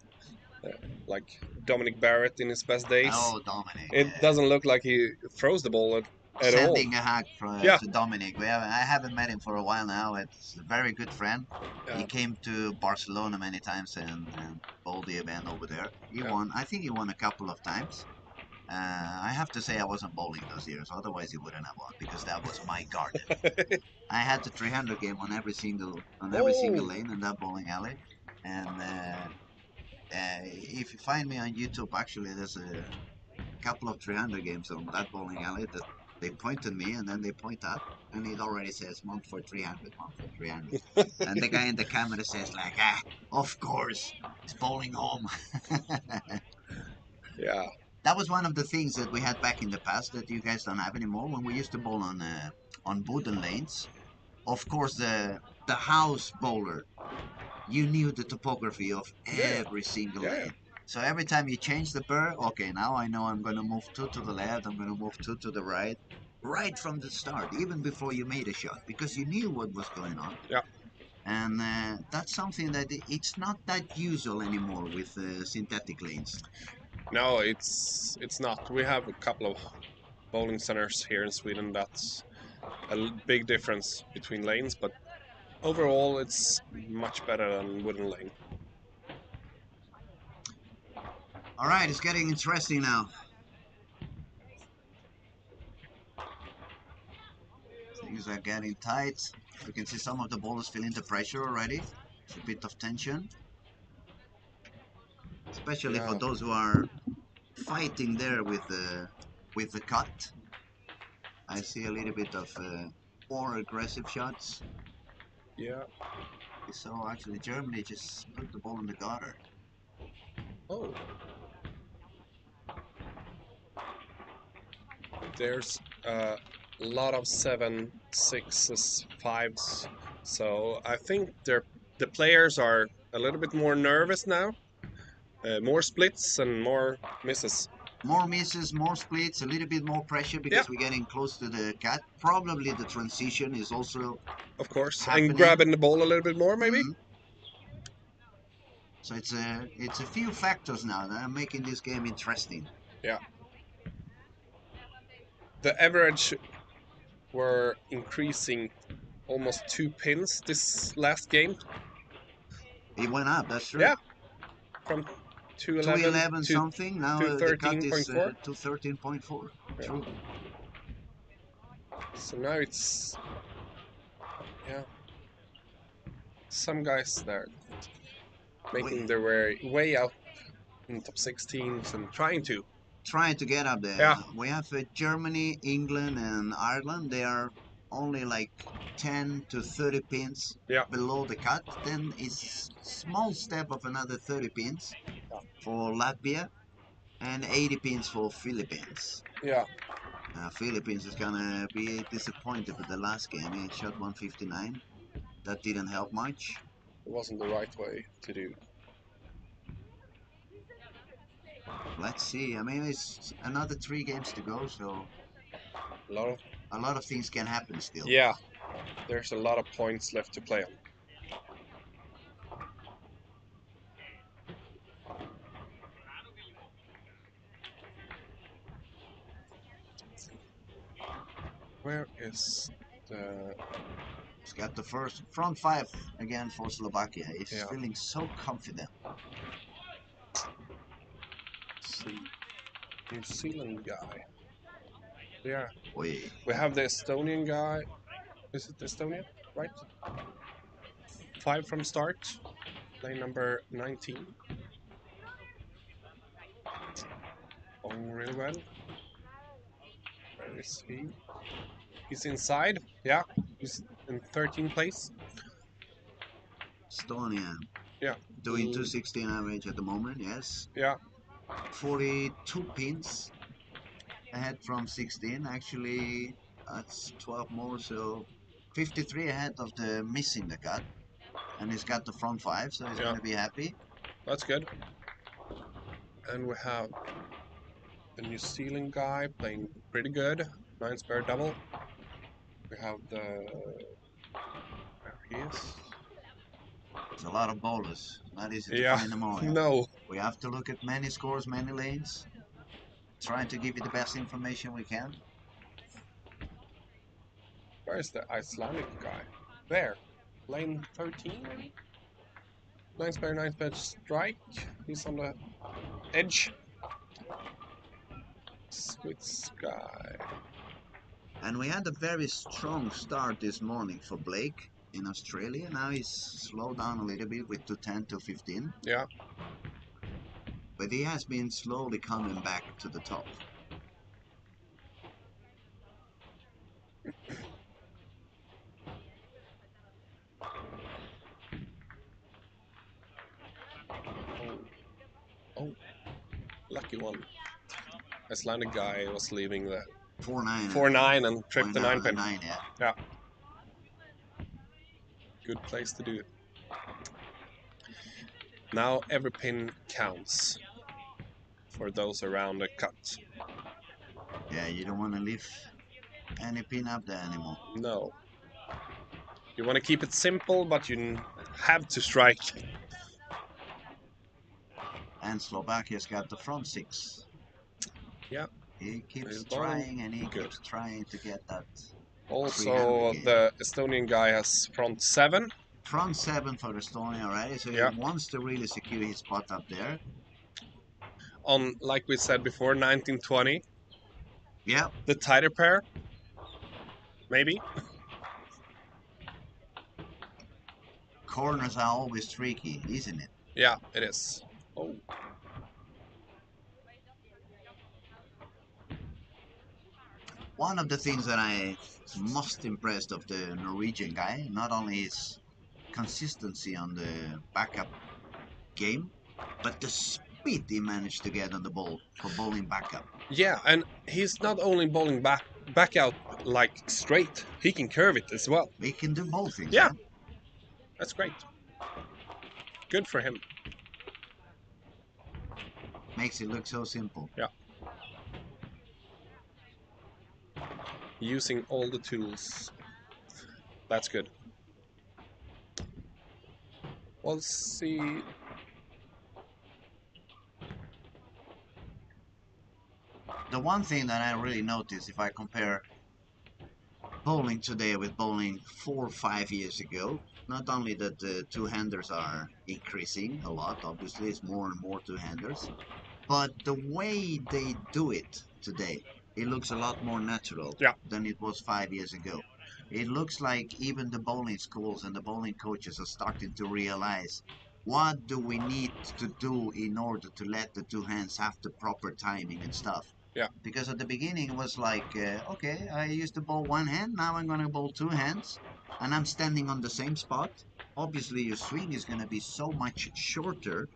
Like Dominic Barrett in his best days. Oh, Dominic. It doesn't look like he throws the ball at all. Sending a hug to Dominic. I haven't met him for a while now. It's a very good friend. Yeah. He came to Barcelona many times and bowled the event over there. He won. I think he won a couple of times. I have to say I wasn't bowling those years. Otherwise, he wouldn't have won because that was my garden. I had the 300 game on every single lane in that bowling alley. And if you find me on YouTube, actually, there's a couple of 300 games on that bowling alley that they point at me and then they point up and it already says month for 300, month for 300. And the guy in the camera says like, of course, it's bowling home. Yeah. That was one of the things that we had back in the past that you guys don't have anymore. When we used to bowl on wooden lanes, of course the house bowler, you knew the topography of every single lane. So every time you change the burr, okay, now I know I'm going to move 2 to the left, I'm going to move 2 to the right from the start, even before you made a shot, because you knew what was going on. Yeah. And that's something that it's not that usual anymore with synthetic lanes. No, it's not. We have a couple of bowling centers here in Sweden. That's a big difference between lanes, but overall it's much better than wooden lane. All right, it's getting interesting now. Things are getting tight. You can see some of the bowlers feeling the pressure already. It's a bit of tension. Especially for those who are fighting there with the cut. I see a little bit of more aggressive shots. Yeah. So actually Germany just put the ball in the gutter. Oh. There's a lot of 7, 6s, 5s. So I think the players are a little bit more nervous now. More splits and more misses. More misses, more splits, a little bit more pressure because we're getting close to the cut. Probably the transition is also, of course, happening. And grabbing the ball a little bit more, maybe. So it's a few factors now that are making this game interesting. Yeah. The average were increasing almost 2 pins this last game. It went up, that's true. Yeah. From 211 to something. Now the cut is 13.4. to 13.4. True. So now it's Yeah. Some guys there making We their way out in top 16s and trying to. trying to get up there. Yeah. We have Germany, England, and Ireland. They are only like 10 to 30 pins Yeah. below the cut. Then it's small step of another 30 pins for Latvia and 80 pins for Philippines. Yeah. Philippines is gonna be disappointed with the last game. He shot 159. That didn't help much. It wasn't the right way to do. Let's see. I mean, it's another 3 games to go, so A lot of a lot of things can happen still. yeah. There's a lot of points left to play on. Where is the... He's got the first front 5 again for Slovakia. He's Yeah. feeling so confident. Let's see, New Zealand guy. Yeah. We We have the Estonian guy. Is it Estonia? Right? 5 from start. Lane number 19. Going really well. Where is he? He's inside. Yeah. He's in 13th place. Estonian Yeah. doing 216 average at the moment. Yes, Yeah. 42 pins ahead from 16. Actually, that's 12 more, so 53 ahead of the missing the cut. And he's got the front 5, so he's Yeah. gonna be happy. That's good. And we have the New Zealand guy playing pretty good. 9 spare double. We have the... Where he is? There's a lot of bowlers. Not easy to Yeah. find them all. No. We have to look at many scores, many lanes. Trying to give you the best information we can. Where's the Icelandic guy? There. Lane 13, maybe? 9 spare, 9 spare strike. He's on the edge. Swiss guy. And we had a very strong start this morning for Blake in Australia. Now he's slowed down a little bit with 210 to 15. Yeah. But he has been slowly coming back to the top. Oh. Lucky one. Icelandic guy was leaving the 4-9. 4-9 and tripped the 9 pin. 9, yeah. Yeah. Good place to do it. Now every pin counts for those around the cut. Yeah, you don't want to leave any pin up there anymore. No. You want to keep it simple, but you have to strike. And Slovakia's got the front 6. Yeah. He keeps He's bowling trying and he good. keeps trying to get that. Also, the Estonian guy has front 7. Front 7 for Estonia already, so Yeah. he wants to really secure his spot up there. On, like we said before, 1920. Yeah, The tighter pair. Maybe. corners are always tricky, isn't it? Yeah, it is. Oh. One of the things that I most impressed of the Norwegian guy, not only his consistency on the backup game, but the speed he managed to get on the ball for bowling backup. Yeah, and he's not only bowling back out like straight, he can curve it as well. He can do both things. Yeah. That's great. Good for him. Makes it look so simple. Yeah. Using all the tools. That's good. We'll see. The one thing that I really noticed, if I compare bowling today with bowling 4 or 5 years ago, not only that the two-handers are increasing a lot, obviously it's more and more two-handers, but the way they do it today, it looks a lot more natural Yeah. than it was 5 years ago. It looks like even the bowling schools and the bowling coaches are starting to realize what do we need to do in order to let the two hands have the proper timing and stuff. Yeah. Because at the beginning it was like, okay, I used to bowl one hand, now I'm going to bowl two hands, and I'm standing on the same spot. Obviously, your swing is going to be so much shorter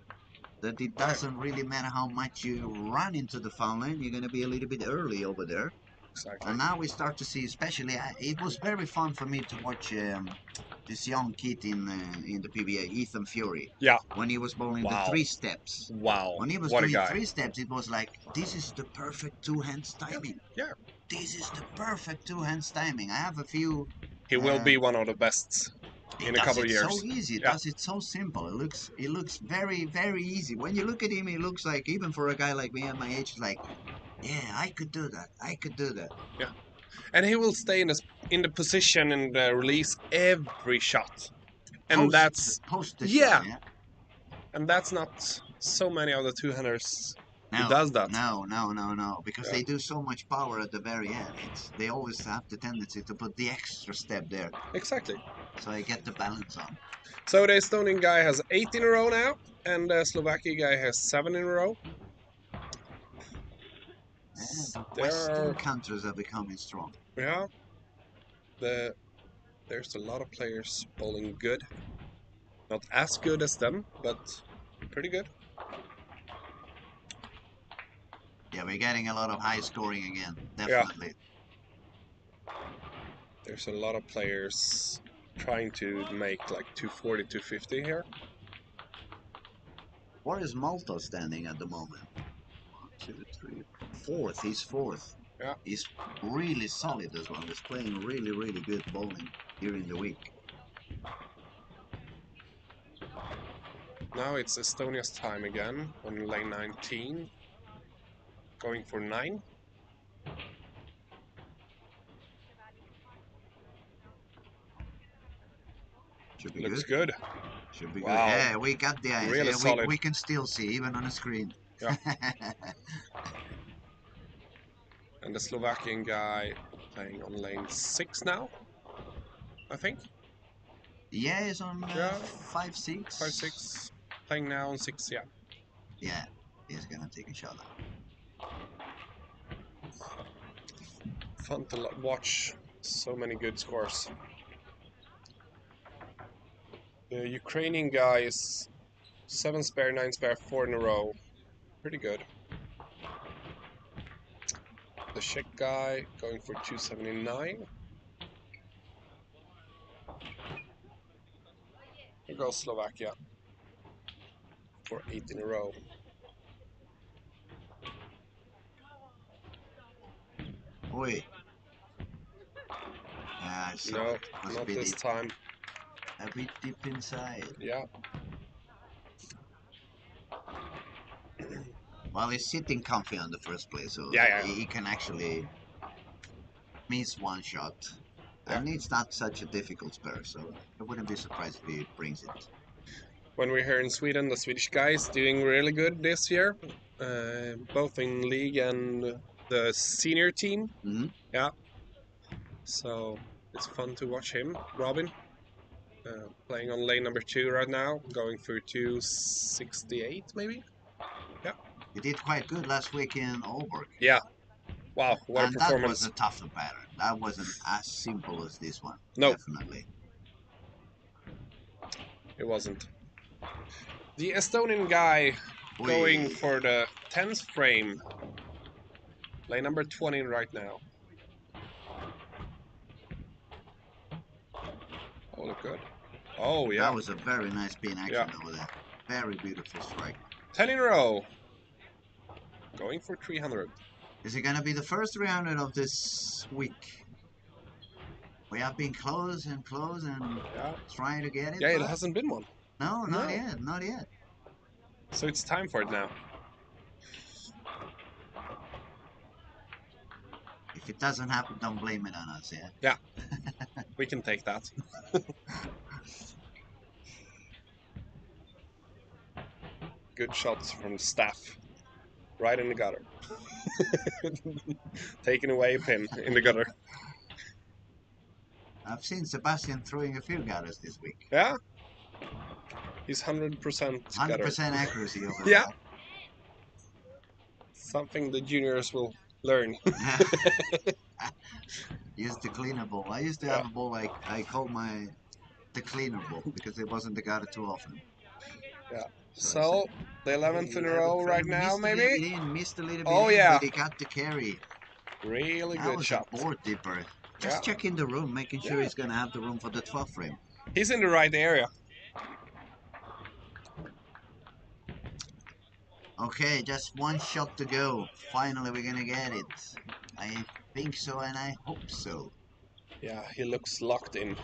that it doesn't really matter how much you run into the foul line. You're going to be a little bit early over there. Exactly. And now we start to see, especially, it was very fun for me to watch this young kid in the PBA, Ethan Fury. Yeah. When he was bowling the Wow. 3 steps. Wow. When he was What a doing guy. 3 steps, it was like, this is the perfect two hands timing. Yeah. This is the perfect two hands timing. I have a few. He will be one of the best in a couple of years. So easy. It Yeah. does it so simple. It looks very, very easy. When you look at him, it looks like, even for a guy like me at my age, like, yeah, I could do that. I could do that. Yeah. And he will stay in the position and release every shot. And post the yeah. shot, yeah. And that's not so many of the two-handers who No, does that. No. Because Yeah. they do so much power at the very end. They always have the tendency to put the extra step there. Exactly. So I get the balance on. So the Estonian guy has 8 in a row now, and the Slovakian guy has 7 in a row. Yeah, the Western countries are becoming strong. Yeah. There's a lot of players bowling good. Not as good as them, but pretty good. Yeah, we're getting a lot of high scoring again. Definitely. Yeah. There's a lot of players trying to make like 240, 250 here. Where is Malta standing at the moment? 1, 2, 3, 4th. He's 4th. Yeah. He's really solid as well. He's playing really, really good bowling during the week. Now it's Estonia's time again on lane 19. Going for 9. Should be Looks good. good. Should be Wow. good. Yeah, we got the eyes. Really solid. We can still see, even on the screen. Yeah. And the Slovakian guy playing on lane 6 now, I think. Yeah, he's on 5-6. 5-6. Playing now on 6, yeah. Yeah, he's gonna take a shot. Fun to watch. So many good scores. The Ukrainian guy is 7 spare, 9 spare, 4 in a row. Pretty good. The Czech guy going for 279. Here goes Slovakia for 8 in a row. Oi. Yeah, No, not this time. A bit deep inside. Yeah. Well, he's sitting comfy on the first place, so Yeah. he can actually miss one shot. Yeah. And it's not such a difficult spur, so I wouldn't be surprised if he brings it. When we're here in Sweden, the Swedish guy is doing really good this year, both in league and the senior team. Mm-hmm. Yeah. So it's fun to watch him, Robin, playing on lane number 2 right now, going for 268 maybe. Yeah. He did quite good last week in Aalborg. Yeah. Wow, what and a performance. That was a tougher pattern. That wasn't as simple as this one. No. Definitely. It wasn't. The Estonian guy going for the 10th frame. Lane number 20 right now. Oh, look good. Oh, yeah. That was a very nice pin action over there. Very beautiful strike. 10 in a row. Going for 300. Is it going to be the first 300 of this week? We have been close and trying to get it. Yeah, it hasn't been one. No, not yet. So it's time for it now. If it doesn't happen, don't blame it on us, yeah? Yeah, we can take that. Good shots from the staff. Right in the gutter. Taking away a pin in the gutter. I've seen Sebastian throwing a few gutters this week. Yeah. He's 100% gutter. 100% accuracy over Yeah. that. Something the juniors will learn. Use the cleaner ball. I used to have a ball like I called the cleaner ball because it wasn't the gutter too often. Yeah. So So, the 11th in a row right now, maybe? Missed a little bit Oh, in, yeah. but he got the carry. Really That good was shot. a board dipper. Just Yeah. checking the room, making sure Yeah. he's gonna have the room for the 12 frame. He's in the right area. Okay, just one shot to go. Finally, we're gonna get it. I think so, and I hope so. Yeah, he looks locked in.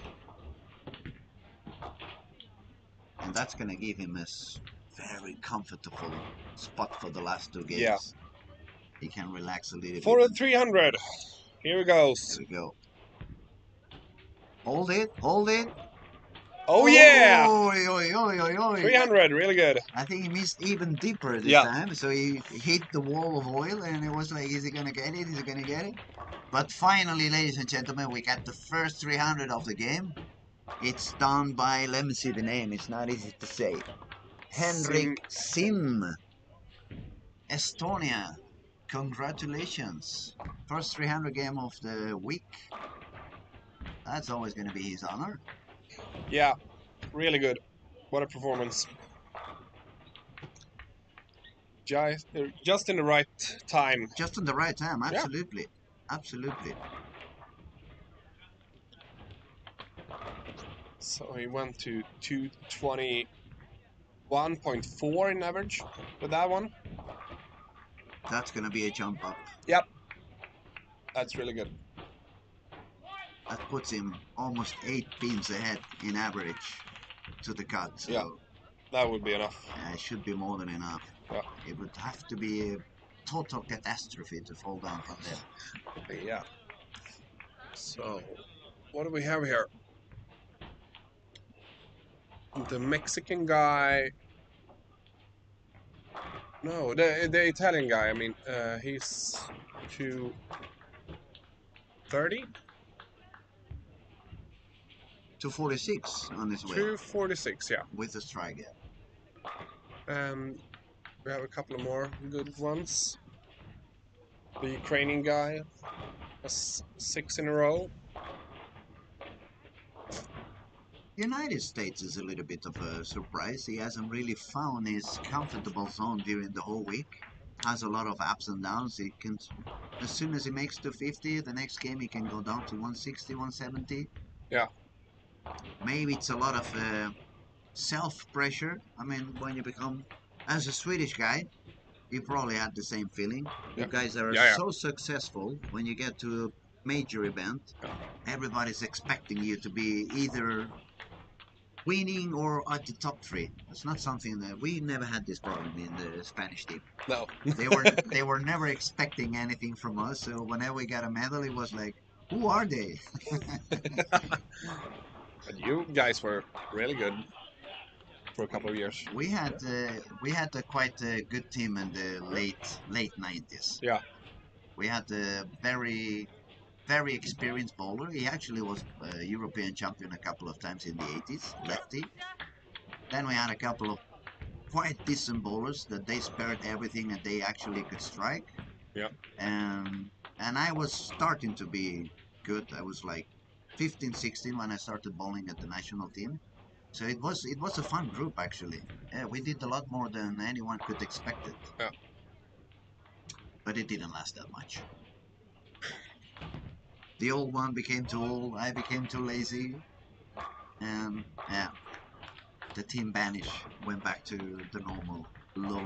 And that's gonna give him a very comfortable spot for the last two games. Yeah. He can relax a little For bit. a 300. Here he goes. There we go. Hold it, hold it. Oh, yeah! Oy, oy, oy, oy, oy. 300, really good. I think he missed even deeper this Yeah. time. So he hit the wall of oil, and it was like, is he gonna get it? Is he gonna get it? But finally, ladies and gentlemen, we got the first 300 of the game. It's done by, let me see the name, it's not easy to say. Henrik Sim, Estonia. Congratulations. First 300 game of the week. That's always going to be his honor. Yeah, really good. What a performance. Just in the right time. Just in the right time, absolutely. Yeah. Absolutely. So he went to 221.4 in average with that one. That's going to be a jump up. Yep. That's really good. That puts him almost 8 pins ahead in average to the cut. So yeah, that would be enough. Yeah, it should be more than enough. Yeah. It would have to be a total catastrophe to fall down from there. Yeah. So, what do we have here? The Mexican guy. No, the Italian guy. I mean, he's 230. 246 on his way. 246, yeah. With a strike, yeah. We have a couple of more good ones. The Ukrainian guy has 6 in a row. United States is a little bit of a surprise. He hasn't really found his comfortable zone during the whole week. Has a lot of ups and downs. He can, as soon as he makes 250, the next game he can go down to 160, 170. Yeah. Maybe it's a lot of self-pressure. I mean, when you become, as a Swedish guy, you probably had the same feeling. Yeah. You guys are so successful when you get to a major event. Yeah. Everybody's expecting you to be either winning or at the top 3. It's not something that we never had this problem in the Spanish team. No. they were never expecting anything from us. So whenever we got a medal, it was like, who are they? But you guys were really good for a couple of years. We had quite a good team in the late 90s. Yeah. We had a very experienced bowler. He actually was a European champion a couple of times in the 80s, lefty. Then we had a couple of quite decent bowlers that they spared everything and they actually could strike. Yeah. And I was starting to be good. I was like 15, 16 when I started bowling at the national team. So it was a fun group actually. Yeah, we did a lot more than anyone could expect it. Yeah. But it didn't last that much. The old one became too old, I became too lazy, and yeah, the team vanished, went back to the normal low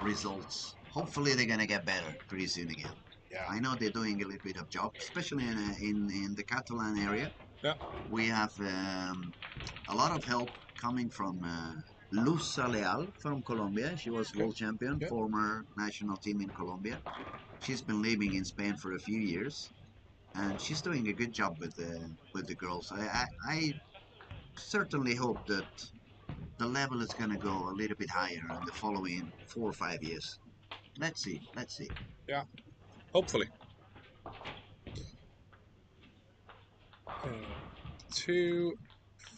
results. Hopefully they're gonna get better pretty soon again. Yeah. I know they're doing a little bit of job, especially in the Catalan area. Yeah. We have a lot of help coming from Lusa Leal from Colombia. She was world champion, former national team in Colombia. She's been living in Spain for a few years. And she's doing a good job with the girls. I certainly hope that the level is going to go a little bit higher in the following 4 or 5 years. Let's see. Yeah, hopefully. Two.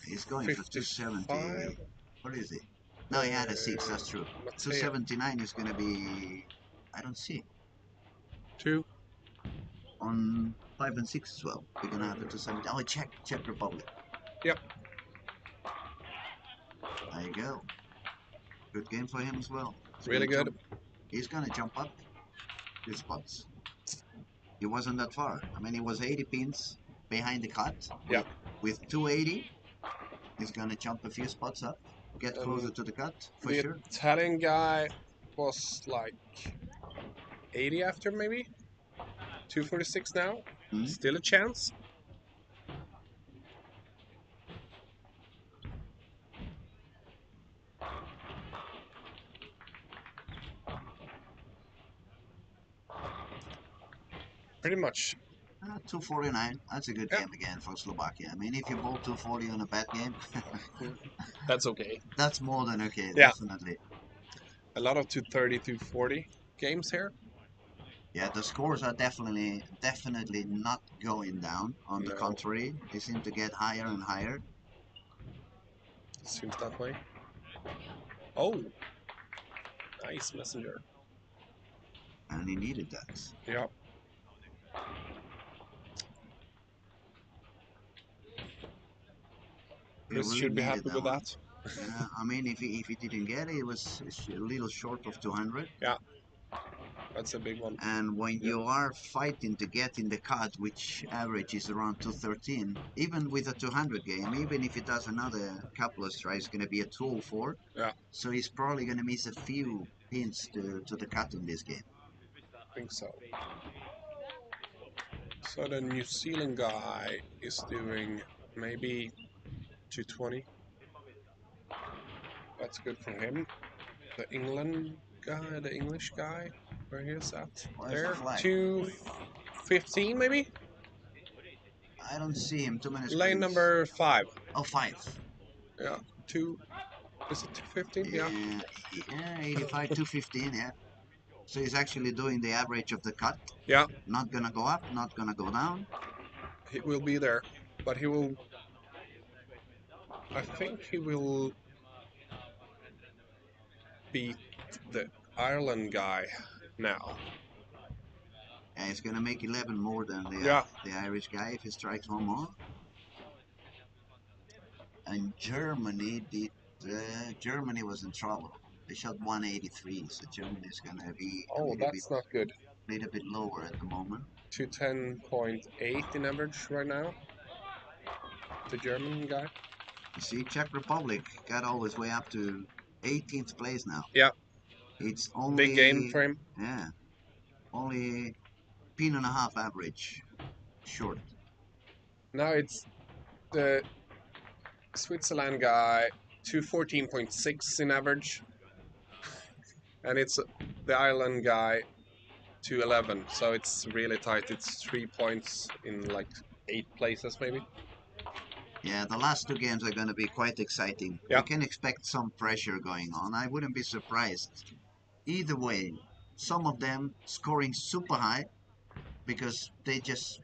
He's going for 270. 55. What is it? No, he had a 6, that's true. Mateo. 279 is going to be... I don't see. 2. On 5 and 6 as well. We're going to have a 270. Oh, Czech Republic. Yep. There you go. Good game for him as well. Really good. He's going to jump up his spots. He wasn't that far. I mean, he was 80 pins behind the cut. Yeah. With 280, he's going to jump a few spots up. Get closer to the cut, for the sure. Italian guy was like 80 after, maybe 246 now. Still a chance. Pretty much. 249. That's a good game again for Slovakia. I mean, if you bowl 240 on a bad game, that's okay. That's more than okay, yeah. Definitely. A lot of 230, 240 games here. Yeah, the scores are definitely not going down. On the contrary, they seem to get higher and higher. Seems that way. Oh, nice messenger. And he needed that. Yeah. Chris should be happy with that. Yeah, I mean, if he didn't get it, it was a little short of 200. Yeah, that's a big one. And when you are fighting to get in the cut, which average is around 213, even with a 200 game, even if he does another couple of strikes, it's going to be a 204. Yeah. So he's probably going to miss a few pins to the cut in this game. I think so. So the New Zealand guy is doing maybe 220. That's good for him. The England guy, the English guy, where he is at? There, 215 maybe? I don't see him. Too many screens. Lane number 5. Oh, 5. Yeah, 2. Is it 215? Yeah, 85, 215, yeah. So he's actually doing the average of the cut. Yeah. Not gonna go up, not gonna go down. He will be there, but he will... I think he will beat the Ireland guy now. Yeah, he's gonna make 11 more than the Irish guy if he strikes one more. And Germany Germany was in trouble. They shot 183, so Germany's gonna be not good. A little bit lower at the moment. 210.8 in average right now. The German guy. You see, Czech Republic got all his way up to 18th place now. Yeah. It's only big game for him. Yeah. Only pin and a half average short. Now it's the Switzerland guy, 214.6 in average. And it's the Ireland guy, 211. So it's really tight. It's 3 points in like 8 places maybe. Yeah, the last 2 games are going to be quite exciting. Yeah. You can expect some pressure going on. I wouldn't be surprised. Either way, some of them scoring super high because they just,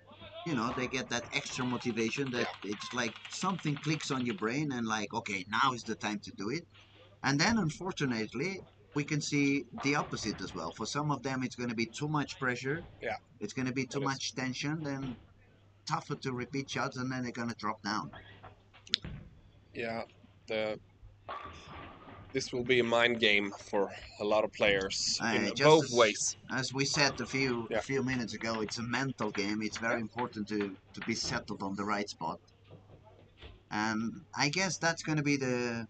they get that extra motivation that it's like something clicks on your brain and like, okay, now is the time to do it. And then unfortunately, we can see the opposite as well. For some of them, it's going to be too much pressure. Yeah. It's going to be too much tension, then tougher to repeat shots, and then they're going to drop down. Yeah, this will be a mind game for a lot of players in both ways. As we said a few minutes ago, it's a mental game. It's very important to be settled on the right spot. And I guess that's going to be the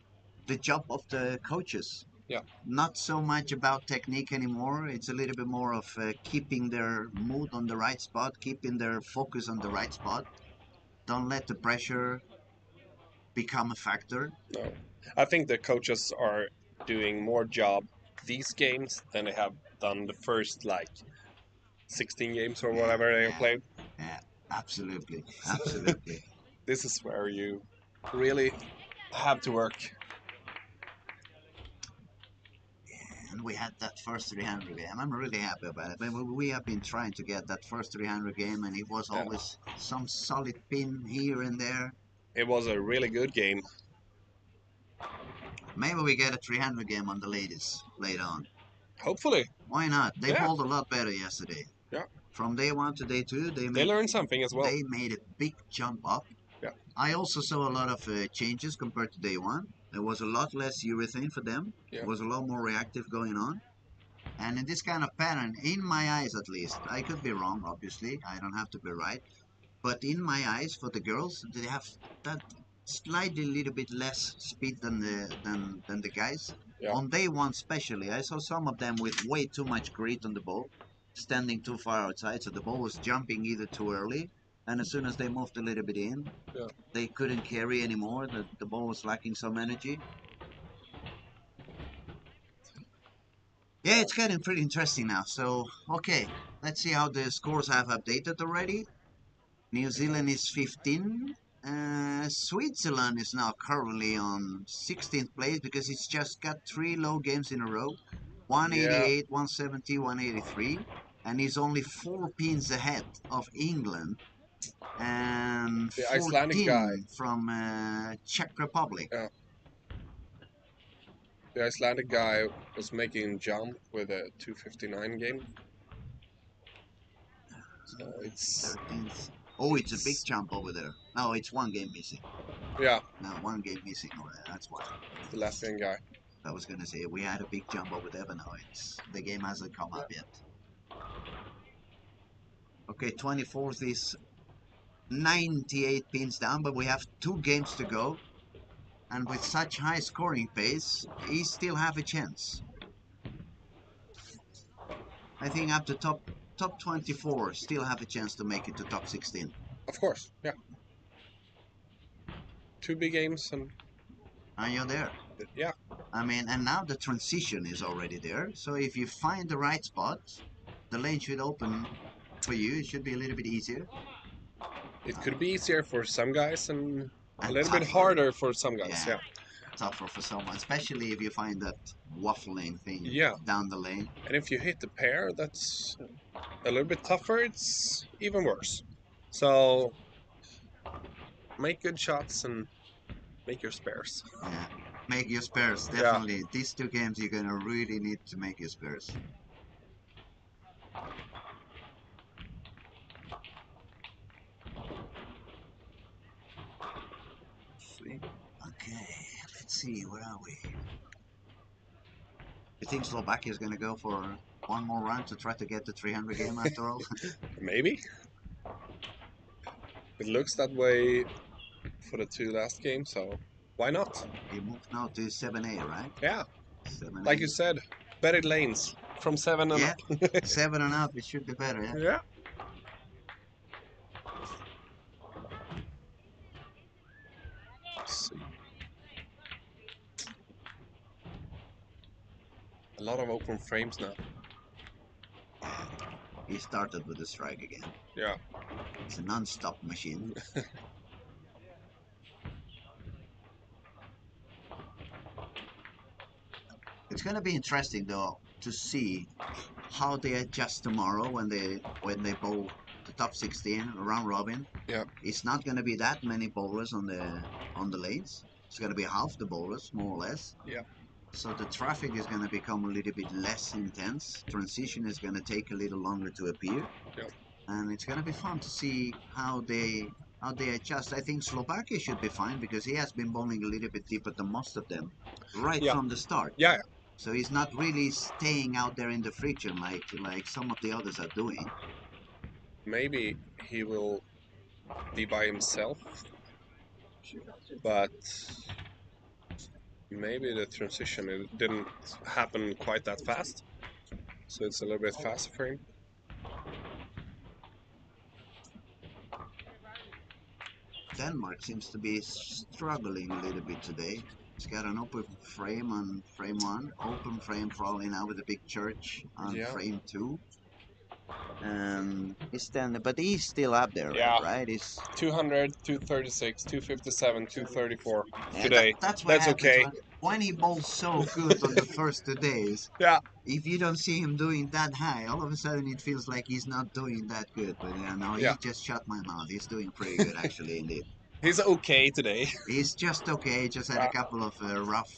job of the coaches. Yeah. Not so much about technique anymore. It's a little bit more of keeping their mood on the right spot, keeping their focus on the right spot. Don't let the pressure become a factor. No. I think the coaches are doing more job these games than they have done the first 16 games or whatever they have played. Yeah, absolutely. This is where you really have to work. and we had that first 300 game. I'm really happy about it. But we have been trying to get that first 300 game, and it was Yeah. always some solid pin here and there. It was a really good game. Maybe we get a 300 game on the ladies later on. Hopefully. Why not? They Yeah. bowled a lot better yesterday. Yeah. From day 1 to day 2, They learned something as well. They made a big jump up. Yeah. I also saw a lot of changes compared to day 1. There was a lot less urethane for them. Yeah. There was a lot more reactive going on. And in this kind of pattern, in my eyes at least, I could be wrong, obviously. I don't have to be right. But in my eyes, for the girls, they have that slightly little bit less speed than the guys. Yeah. On day 1 especially, I saw some of them with way too much grit on the ball, standing too far outside, so the ball was jumping either too early, and as soon as they moved a little bit in, Yeah. they couldn't carry anymore. The ball was lacking some energy. Yeah, it's getting pretty interesting now. So, okay, let's see how the scores have updated already. New Zealand is 15. Switzerland is now currently on 16th place because it's just got 3 low games in a row. 188, 170, 183. And is only 4 pins ahead of England and The Icelandic guy 14 from Czech Republic. Yeah. The Icelandic guy was making jump with a 259 game. So it's 13th. Oh, it's a big jump over there. No, it's 1 game missing. Yeah. No, 1 game missing over there. That's why. The Latvian guy. I was gonna say we had a big jump over there, but no, the game hasn't come up yet. Okay, 24th is 98 pins down, but we have 2 games to go, and with such high scoring pace, he still have a chance. I think up to top 24 still have a chance to make it to top 16. Of course, yeah. 2 big games and you're there. Yeah. I mean, and now the transition is already there. So if you find the right spot, the lane should open for you. It should be a little bit easier. It could be easier for some guys and a And little bit tougher. harder for some guys. Yeah. Tougher for someone, especially if you find that waffling thing down the lane. And if you hit the pair, that's a little bit tougher. It's even worse. So make good shots and make your spares. Yeah, make your spares, definitely. Yeah. These 2 games you're gonna really need to make your spares. Okay, let's see, where are we? You think Slovakia is gonna go for 1 more round to try to get the 300 game after all? Maybe. It looks that way for the 2 last games, so why not? He moved now to 7A, right? Yeah. 7A. Like you said, better lanes from 7 and up. 7 and up, it should be better, yeah? Yeah. Let's see. A lot of open frames now. He started with the strike again. Yeah. It's a non-stop machine. It's gonna be interesting though to see how they adjust tomorrow when they bowl the top 16 round robin. Yeah. It's not gonna be that many bowlers on the lanes. It's gonna be half the bowlers, more or less. Yeah. So the traffic is gonna become a little bit less intense. Transition is gonna take a little longer to appear. Yeah. And it's gonna be fun to see how they adjust. I think Slovakia should be fine because he has been bowling a little bit deeper than most of them right from the start. Yeah. So he's not really staying out there in the friction like some of the others are doing. Maybe he will be by himself, but maybe the transition it didn't happen quite that fast, so it's a little bit faster for him. Denmark seems to be struggling a little bit today. It's got an open frame on frame 1, open frame probably now with a big church on frame 2. He's standing, but he's still up there, Yeah. right? He's 200, 236, 257, 234 yeah, today. that's what That's happens okay. when he bowls so good on the first 2 days. Yeah. If you don't see him doing that high, all of a sudden it feels like he's not doing that good. But no, Yeah. he just shut my mouth. He's doing pretty good, actually, indeed. He's okay today. He's just okay. Just had a couple of rough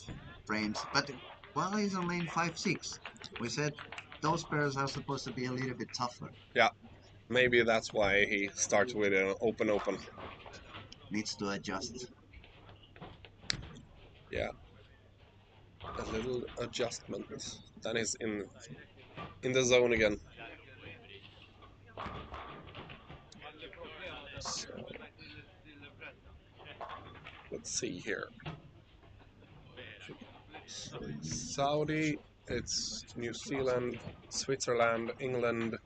frames, but well, he's on lane 5-6. We said those pairs are supposed to be a little bit tougher. Yeah. Maybe that's why he starts with an open. Needs to adjust. Yeah. A little adjustment. Then he's in the zone again. So, let's see here. Saudi, it's New Zealand, Switzerland, England.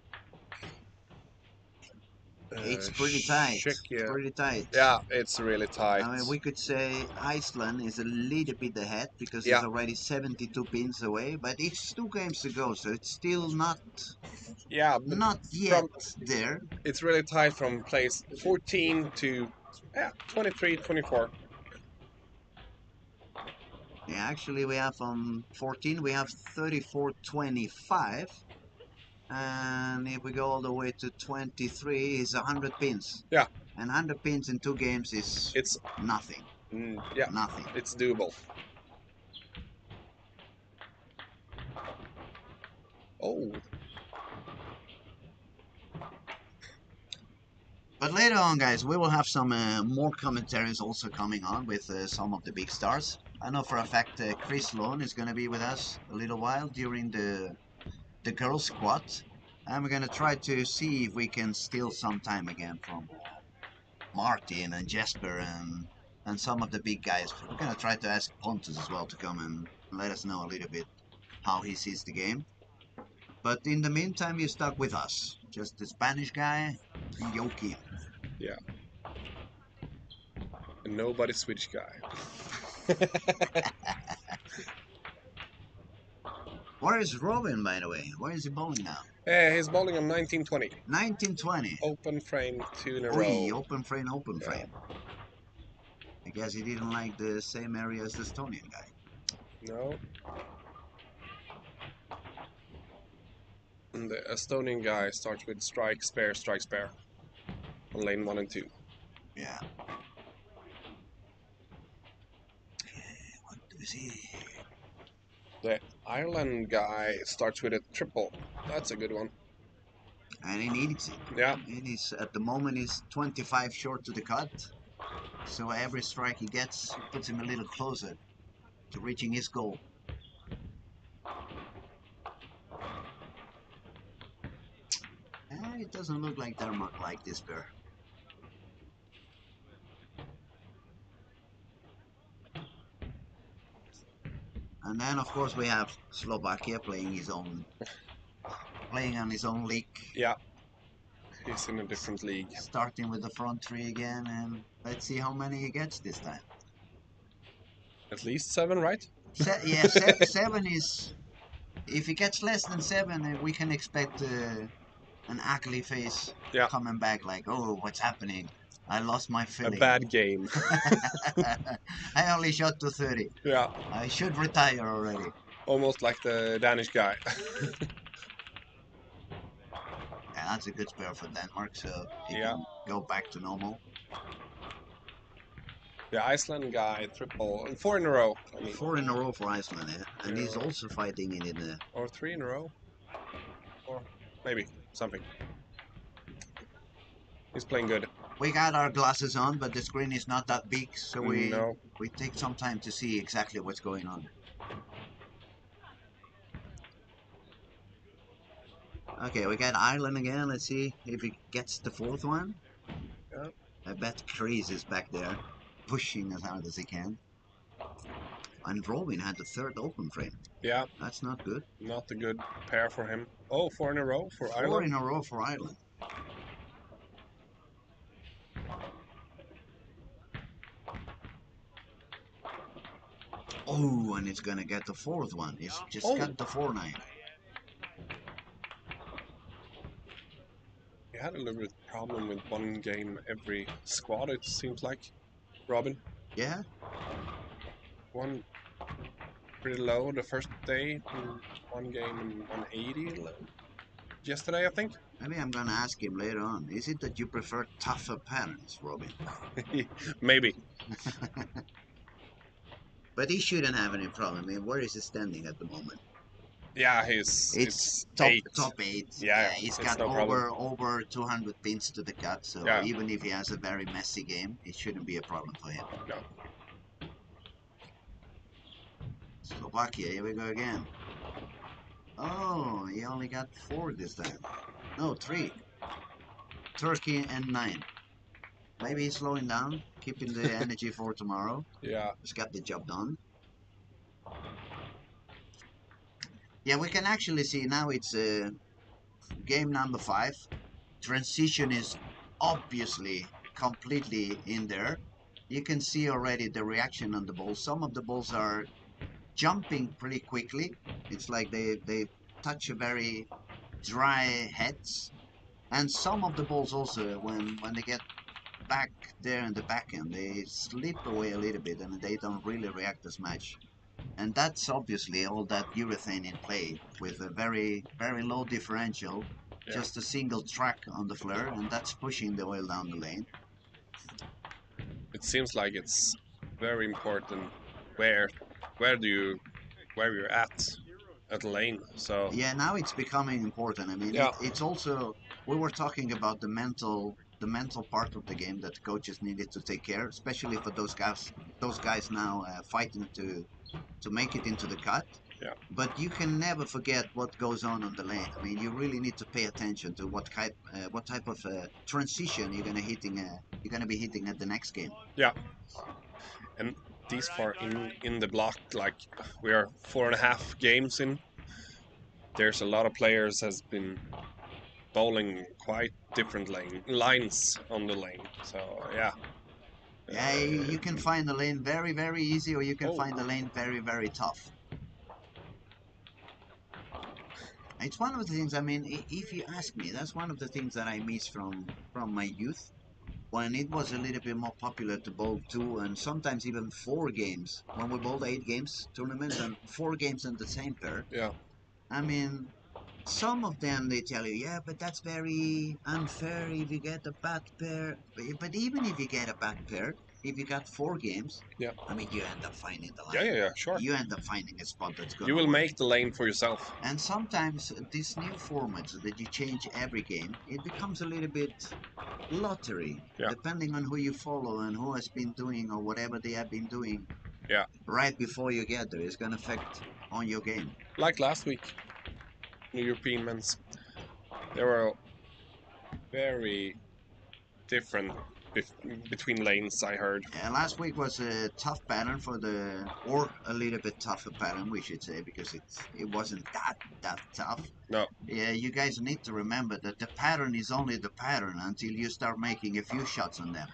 It's pretty tight. Czechia. Pretty tight. Yeah, it's really tight. I mean, we could say Iceland is a little bit ahead because Yeah. it's already 72 pins away, but it's 2 games to go, so it's still not but not yet there. it's really tight from place 14 to 23, 24. Yeah, actually, we have on 14, we have 34-25. And if we go all the way to 23, it's 100 pins. Yeah. And 100 pins in 2 games is nothing. Yeah, nothing. It's doable. Oh. But later on, guys, we will have some more commentaries also coming on with some of the big stars. I know for a fact Chris Loan is going to be with us a little while during the girls' squad. And we're going to try to see if we can steal some time again from Martin and Jesper and some of the big guys. We're going to try to ask Pontus as well to come and let us know a little bit how he sees the game. But in the meantime, you're stuck with us. Just the Spanish guy, Yoki. Yeah. And nobody Swedish guy. Where is Robin, by the way? Where is he bowling now? He's bowling on 1920. 1920. Open frame, 2 in a Oi, row. open frame, open frame. I guess he didn't like the same area as the Estonian guy. No. And the Estonian guy starts with strike, spare, on lane 1 and 2. Yeah. What do we see? The Ireland guy starts with a triple. That's a good one. And he needs it. Yeah. And he's at the moment he's 25 short to the cut. So every strike he gets puts him a little closer to reaching his goal. It doesn't look like Denmark like this pair. And then of course we have Slovakia playing on his own league. Yeah. He's in a different league. Starting with the front 3 again, and let's see how many he gets this time. At least 7, right? 7 is... If he gets less than 7, we can expect an ugly face coming back like, oh, what's happening? I lost my filly. A bad game. I only shot to 30. Yeah. I should retire already. Almost like the Danish guy. Yeah, that's a good spare for Denmark, so he can go back to normal. The Iceland guy, triple, 4 in a row. 4 in a row for Iceland, yeah. And he's also fighting in the... Or 3 in a row. Or maybe something. He's playing good. We got our glasses on, but the screen is not that big, so we take some time to see exactly what's going on. Okay, we got Ireland again. Let's see if he gets the 4th one. Yeah. I bet Chris is back there, pushing as hard as he can. And Robin had the 3rd open frame. Yeah. That's not good. Not a good pair for him. Oh, 4 in a row for Ireland. 4 in a row for Ireland. Oh, and it's gonna get the 4th one. It's just got the 4-9. You had a little bit problem with one game every squad, it seems like, Robin. Yeah, One pretty low the first day, and one game in 180 yesterday, I think. maybe I'm gonna ask him later on. Is it that you prefer tougher patterns, Robin? Maybe. But he shouldn't have any problem. I mean, where is he standing at the moment? Yeah, It's it's top 8. top eight. Yeah, He's it's got no problem. over 200 pins to the cut. So Yeah. even if he has a very messy game, it shouldn't be a problem for him. No. Slovakia, here we go again. Oh, he only got 4 this time. No, 3. Turkey and 9. Maybe he's slowing down, keeping the energy for tomorrow. Yeah. Just got the job done. Yeah, we can actually see now it's game number 5. Transition is obviously completely in there. You can see already the reaction on the balls. Some of the balls are jumping pretty quickly. It's like they touch a very dry heads. And some of the balls also, when they get back there in the back end, they slip away a little bit and they don't really react as much. And that's obviously all that urethane in play with a very, very low differential, Yeah. just a single track on the flare, and that's pushing the oil down the lane. It seems like it's very important where you're at the lane. So Yeah, now it's becoming important. I mean, Yeah. it's also, we were talking about the mental part of the game that coaches needed to take care, especially for those guys now fighting to make it into the cut. Yeah. But you can never forget what goes on the lane. I mean, you really need to pay attention to what type of transition you're gonna be hitting at the next game. Yeah. And these far in the block, like we are 4.5 games in, there's a lot of players has been bowling quite different lines on the lane. So yeah. Yeah, you can find the lane very, very easy, or you can Oh. find the lane very, very tough. It's one of the things. I mean, if you ask me, that's one of the things that I miss from my youth, when it was a little bit more popular to bowl 2 and sometimes even 4 games. When we bowled 8 games tournaments and 4 games on the same pair. Yeah. I mean, some of them they tell you, yeah, but that's very unfair if you get a bad pair. But even if you get a bad pair, if you got 4 games, Yeah. I mean, you end up finding the Yeah, line. yeah, sure. You end up finding a spot that's going You to will work. make the lane for yourself. And sometimes these new formats that you change every game, it becomes a little bit lottery, Yeah. depending on who you follow and who has been doing or whatever they have been doing. Yeah. Right before you get there, it's going to affect on your game. Like last week, New European men's, there were very different between lanes, I heard. Last week was a tough pattern or a little bit tougher pattern, we should say, because it wasn't that tough. No. Yeah, you guys need to remember that the pattern is only the pattern until you start making a few shots on them.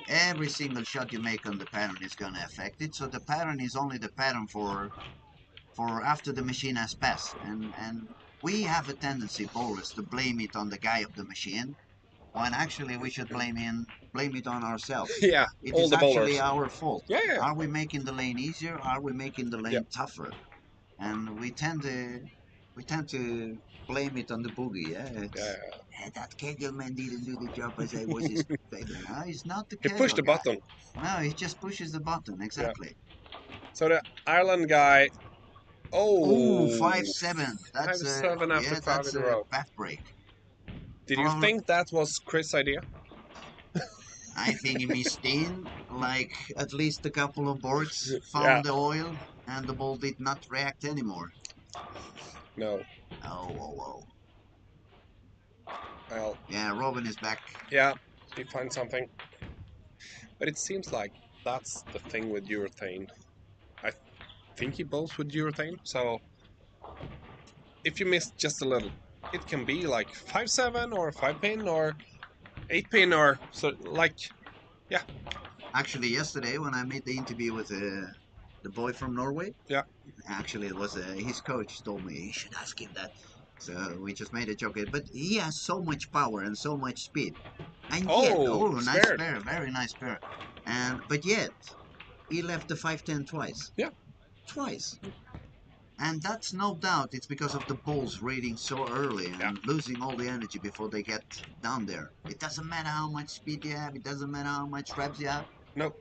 Every single shot you make on the pattern is going to affect it. So the pattern is only the pattern for after the machine has passed. And we have a tendency, bowlers, to blame it on the guy of the machine, when actually we should blame it on ourselves. Yeah, It all is the actually bowlers. our fault. Yeah, yeah. Are we making the lane easier? Are we making the lane Yeah. tougher? And we tend to blame it on the boogie. Yeah, Yeah. that Kegel man didn't do the job as I was expecting. No, it's not the He Kegel pushed the guy. button. No, he just pushes the button. Exactly. So the Ireland guy. Oh, Oh, 5-7. That's 5-7 after yeah, 5 that's in a a row. bath break. Did you think that was Chris' idea? I think he missed in, like at least a couple of boards, Yeah. found the oil, and the ball did not react anymore. No. Oh. Well, Yeah, Robin is back. yeah, he found something. But it seems like that's the thing with urethane. I think he bowls with urethane, so if you miss just a little, it can be like 5-7 or 5-pin or 8-pin or so, like, yeah. Actually, yesterday when I made the interview with the boy from Norway, Yeah. actually it was his coach told me you should ask him that. So we just made a joke. But he has so much power and so much speed. And yet, Oh, nice spared. pair, very nice pair. But yet, he left the 5-10 twice. Yeah. Twice. And that's no doubt it's because of the bulls reading so early and Yeah. losing all the energy before they get down there. It doesn't matter how much speed you have, it doesn't matter how much reps you have. No.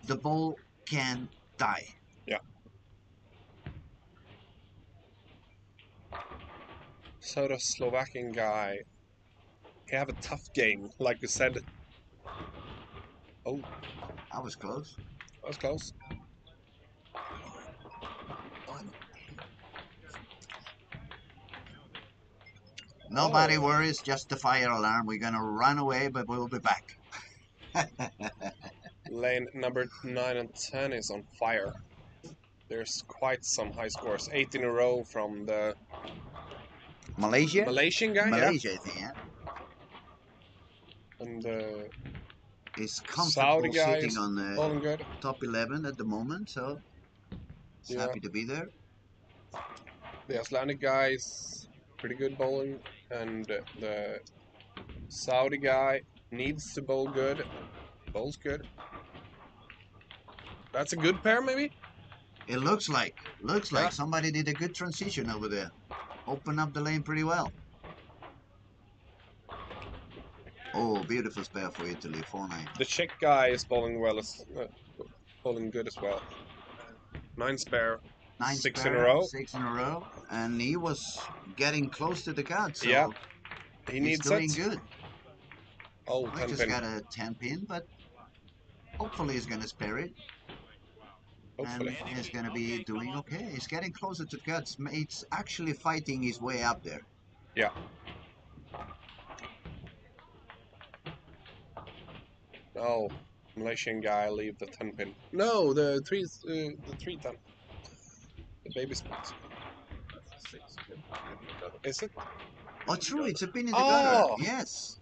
The bull can die. Yeah. So the Slovakian guy, he have a tough game, like you said. Oh, That was close. that was close. Nobody Oh. worries, just the fire alarm. We're gonna run away, but we'll be back. Lane number 9 and 10 is on fire. There's quite some high scores. 8 in a row from the Malaysia? Malaysian guy, Malaysia, I think, yeah. And the Is Saudi comfortable guy sitting is on the bowling good. top 11 at the moment, so he's Yeah. happy to be there. The Icelandic guy is pretty good bowling, and the Saudi guy needs to bowl good. Bowls good. That's a good pair, maybe? It looks like Yeah. somebody did a good transition over there. Open up the lane pretty well. Oh, beautiful spare for Italy, 4-9. The Czech guy is bowling well, bowling good as well. 9 spare, 9 6 spare, in a row. 6 in a row, and he was getting close to the cut, so Yeah, he he's needs doing it. good. Oh, I 10 just pin. got a 10 pin, but hopefully he's gonna spare it. Hopefully. And he's gonna be doing okay. He's getting closer to cuts. It's actually fighting his way up there. Yeah. Oh, Malaysian guy leave the 10 pin. No, the 3 10. The baby spot. Is it? Oh, true, it's a pin in the Oh! gutter. Yes,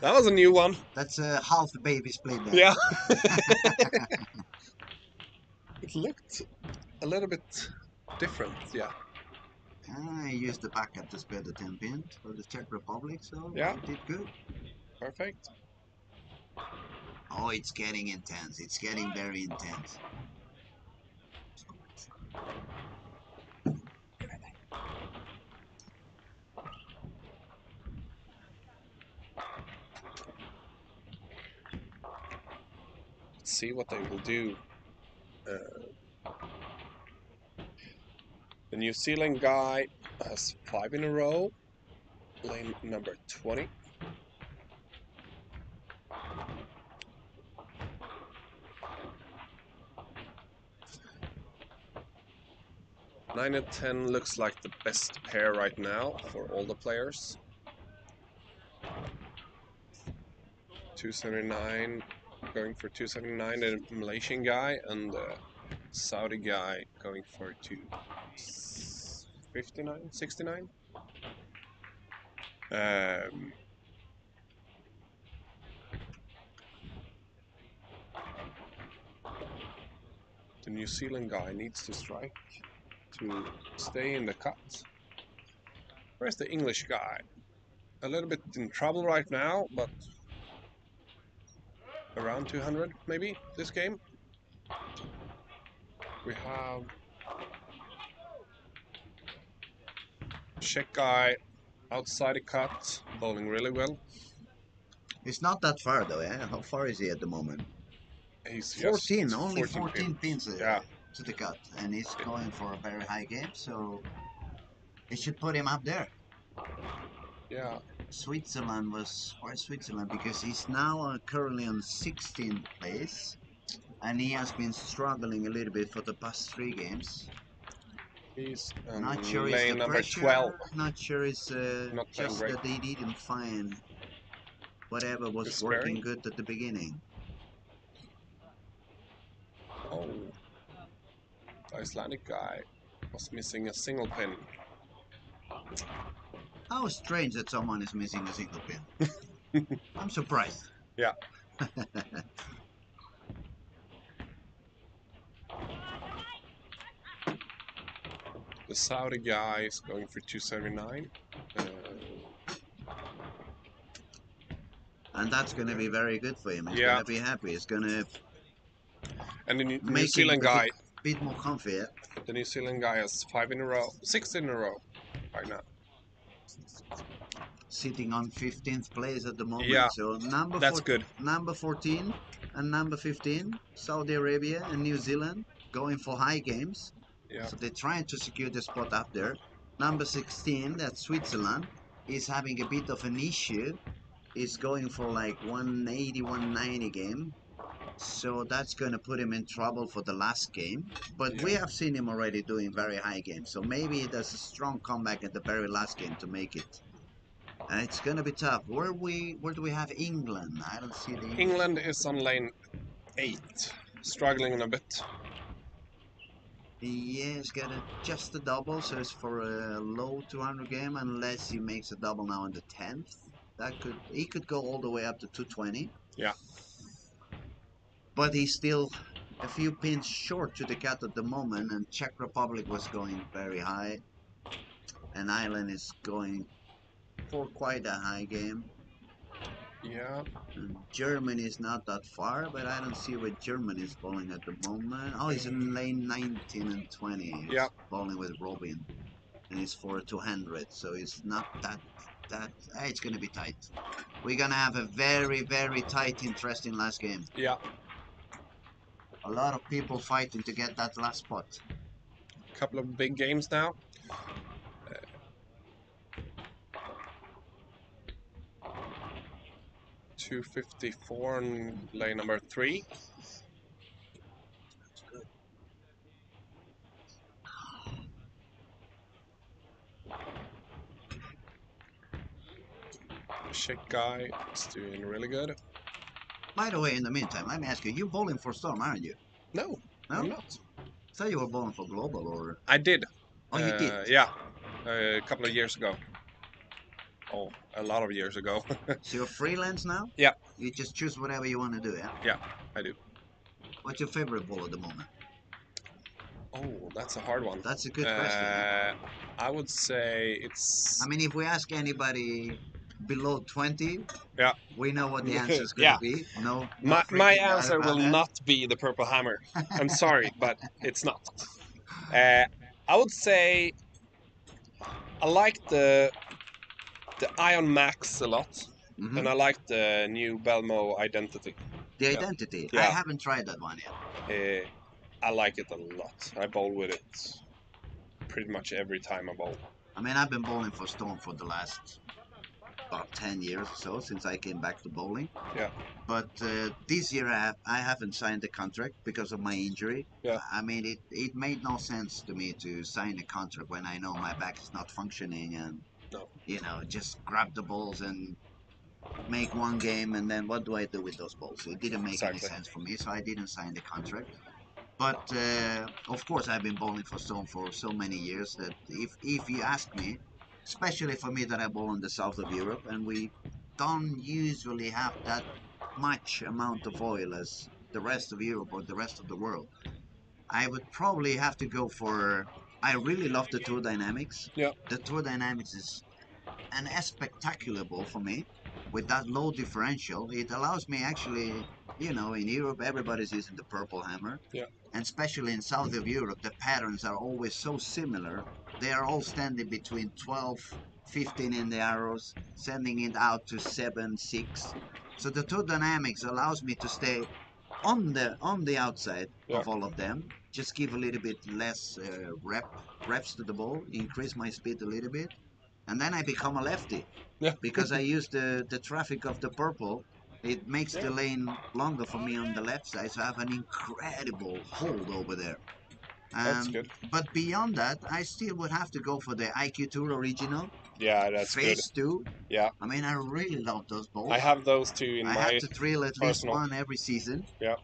That was a new one. that's a half baby split there. Yeah. It looked a little bit different, yeah. I used the backup to spare the 10 pin for the Czech Republic, so Yeah. it did good. Perfect. Oh, it's getting intense. It's getting very intense. Let's see what they will do. The New Zealand guy has 5 in a row. Lane number 20. Nine and 10 looks like the best pair right now for all the players. 279 going for 279, the Malaysian guy, and the Saudi guy going for 259, 69. The New Zealand guy needs to strike to stay in the cut. Where's the English guy? A little bit in trouble right now, but around 200 maybe this game. We have Czech guy outside the cut, bowling really well. It's not that far though, yeah? How far is he at the moment? He's 14, just only 14 pins Yeah. to the cut. And he's going for a very high game, so it should put him up there. Yeah. Switzerland was, or Switzerland, because he's now currently on 16th place. And he has been struggling a little bit for the past 3 games. He's Not sure it's the lane number pressure, 12. not sure it's Not playing just great. that they didn't find whatever was Good working sparing. good at the beginning. Oh. The Icelandic guy was missing a single pin. How strange that someone is missing a single pin. I'm surprised. Yeah. The Saudi guy is going for 279. And that's going to be very good for him. He's Yeah. going to be happy. It's going to And the New make Zealand him a guy, bit more comfy. Yeah? the New Zealand guy has 5 in a row, 6 in a row right now. Sitting on 15th place at the moment. Yeah, So that's good. number 14 and number 15, Saudi Arabia and New Zealand going for high games. Yeah. So they're trying to secure the spot up there. Number 16, that's Switzerland, is having a bit of an issue. Is going for like 180, 190 game. So that's going to put him in trouble for the last game. But we Yeah. have seen him already doing very high games. So maybe he does a strong comeback at the very last game to make it. And it's going to be tough. Where do we have England? I don't see the English. England is on lane 8, struggling a bit. Yeah, he's got just a double, so it's for a low 200 game, unless he makes a double now in the 10th. He could go all the way up to 220. Yeah. But he's still a few pins short to the cut at the moment, and Czech Republic was going very high, and Ireland is going for quite a high game. Yeah. And Germany is not that far, but I don't see where Germany is bowling at the moment. Oh, he's in lane 19 and 20. He's Yeah. bowling with Robin, and he's for 200, so it's not that. It's gonna be tight. We're gonna have a very, very tight, interesting last game. Yeah. A lot of people fighting to get that last spot. A couple of big games now. 254 on lane number 3. Czech guy is doing really good. By the way, in the meantime, let me ask you, you're bowling for Storm, aren't you? No, No? I'm not. I thought you were bowling for Global, or... I did. Oh, you did? Yeah, a couple of years ago. Oh, a lot of years ago. So you're freelance now? Yeah. You just choose whatever you want to do, yeah? Yeah, I do. What's your favorite bowl at the moment? Oh, that's a hard one. That's a good question. Yeah? I would say it's... I mean, if we ask anybody below 20, Yeah. we know what the answer is going Yeah. to be. No, My freaking doubt answer about will that. not be the Purple Hammer. I'm sorry, but it's not. I would say I like the Ion Max a lot, Mhm. and I like the new Belmo Identity. The Identity. Yeah. I haven't tried that one yet. I like it a lot. I bowl with it pretty much every time I bowl. I mean, I've been bowling for Storm for the last about 10 years or so, since I came back to bowling. Yeah. But this year I haven't signed the contract because of my injury. Yeah. I mean, it made no sense to me to sign a contract when I know my back is not functioning, and No. you know, just grab the balls and make one game, and then what do I do with those balls? It didn't make any Exactly. sense for me, so I didn't sign the contract. But of course, I've been bowling for Stone for so many years that if you ask me, especially for me that I bowl in the south of Europe, and we don't usually have that much amount of oil as the rest of Europe or the rest of the world, I would probably have to go for... I really love the Tour Dynamics. Yeah. The Tour Dynamics is an spectacular ball for me. With that low differential, it allows me actually, you know, in Europe everybody's using the Purple Hammer. Yeah. And especially in south of Europe, the patterns are always so similar. They are all standing between 12, 15 in the arrows, sending it out to 7, 6. So the Tour Dynamics allows me to stay on the outside of all of them. Just give a little bit less reps to the ball, increase my speed a little bit, and then I become a lefty. Yeah. Because I use the traffic of the purple. It makes the lane longer for me on the left side, so I have an incredible hold over there. That's good. But beyond that, I still would have to go for the IQ Tour Original. Yeah, that's Phase good. 2. Yeah. I mean, I really love those balls. I have those two in I my have to drill at least personal. one every season. Yeah.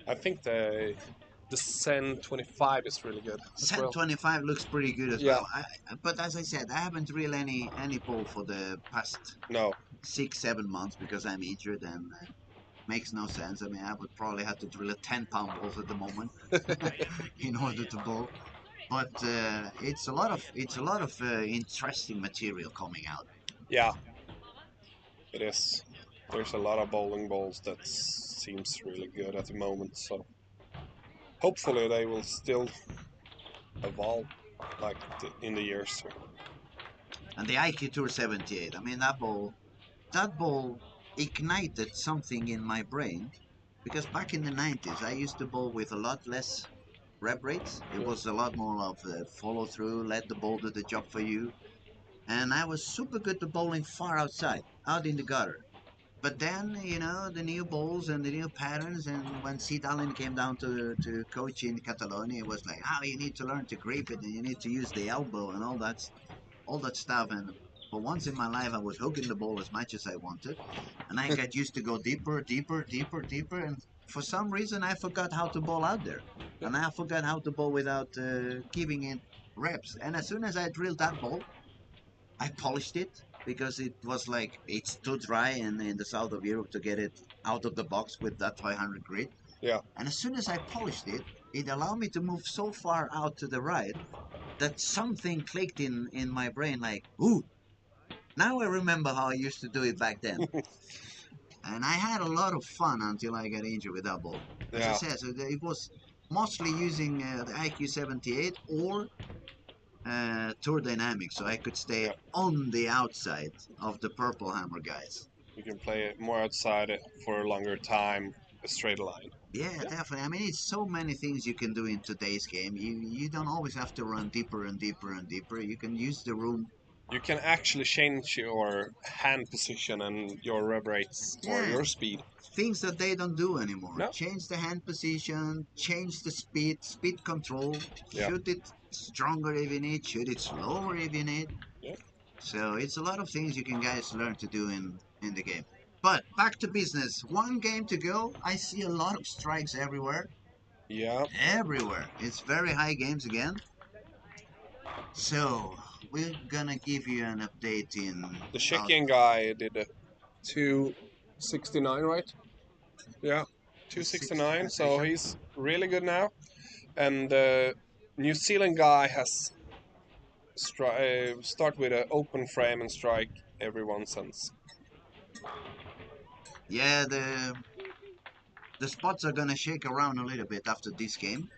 I think the Zen 25 is really good. Sen 25 looks pretty good as Yeah. well. But as I said, I haven't drilled any ball for the past No. 6-7 months because I'm injured, and makes no sense. I mean, I would probably have to drill a 10-pound balls at the moment in order to bowl. but it's a lot of interesting material coming out. Yeah, it is. There's a lot of bowling balls that seems really good at the moment. So hopefully they will still evolve like in the years. And the IQ Tour 78, I mean that ball ignited something in my brain because back in the 90s I used to bowl with a lot less rep rates. It Yeah. was a lot more of follow through, let the ball do the job for you. And I was super good at bowling far outside, out in the gutter. But then, the new balls and the new patterns, and when Sid Allen came down to coach in Catalonia, it was like, you need to learn to grip it, and you need to use the elbow and all that stuff. And for once in my life, I was hooking the ball as much as I wanted, and I got used to go deeper, deeper, deeper, deeper. And for some reason, I forgot how to bowl out there, and I forgot how to bowl without giving it reps. And as soon as I drilled that ball, I polished it because it was like it's too dry in the south of Europe to get it out of the box with that 500 grit. Yeah, And as soon as I polished it, it allowed me to move so far out to the right that something clicked in my brain like, ooh, now I remember how I used to do it back then. And I had a lot of fun until I got injured with that ball. As I yeah, said, so it was mostly using the IQ 78 or Tour Dynamics, so I could stay yeah. on the outside of the purple hammer guys. You can play it more outside for a longer time, a straight line. Yeah, Yeah. definitely. I mean, it's so many things you can do in today's game. You don't always have to run deeper and deeper and deeper. You can use the room. You can actually change your hand position and your rev rates or Yeah, your speed. things that they don't do anymore. No? Change the hand position, change the speed control, Yeah. shoot it stronger if you need, shoot it slower if you need. Yeah. So it's a lot of things you can guys learn to do in the game. But back to business. One game to go. I see a lot of strikes everywhere. Yeah. Everywhere. It's very high games again. So we're gonna give you an update in The about Czechian guy did a 269, right? Yeah. the 269. 60th So session. he's really good now. And the New Zealand guy has start with an open frame and strike every 1 cent. Yeah, the spots are gonna shake around a little bit after this game.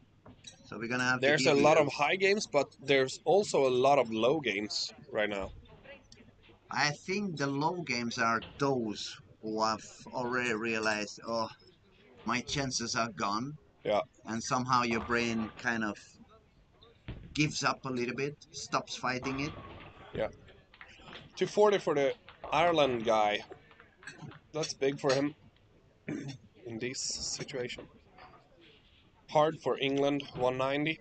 So we're gonna have to There's a give lot you. of high games, but there's also a lot of low games right now. I think the low games are those who have already realized, oh, my chances are gone, Yeah. and somehow your brain kind of gives up a little bit, stops fighting it. Yeah. 240 for the Ireland guy. That's big for him in this situation. Hard for England, 190.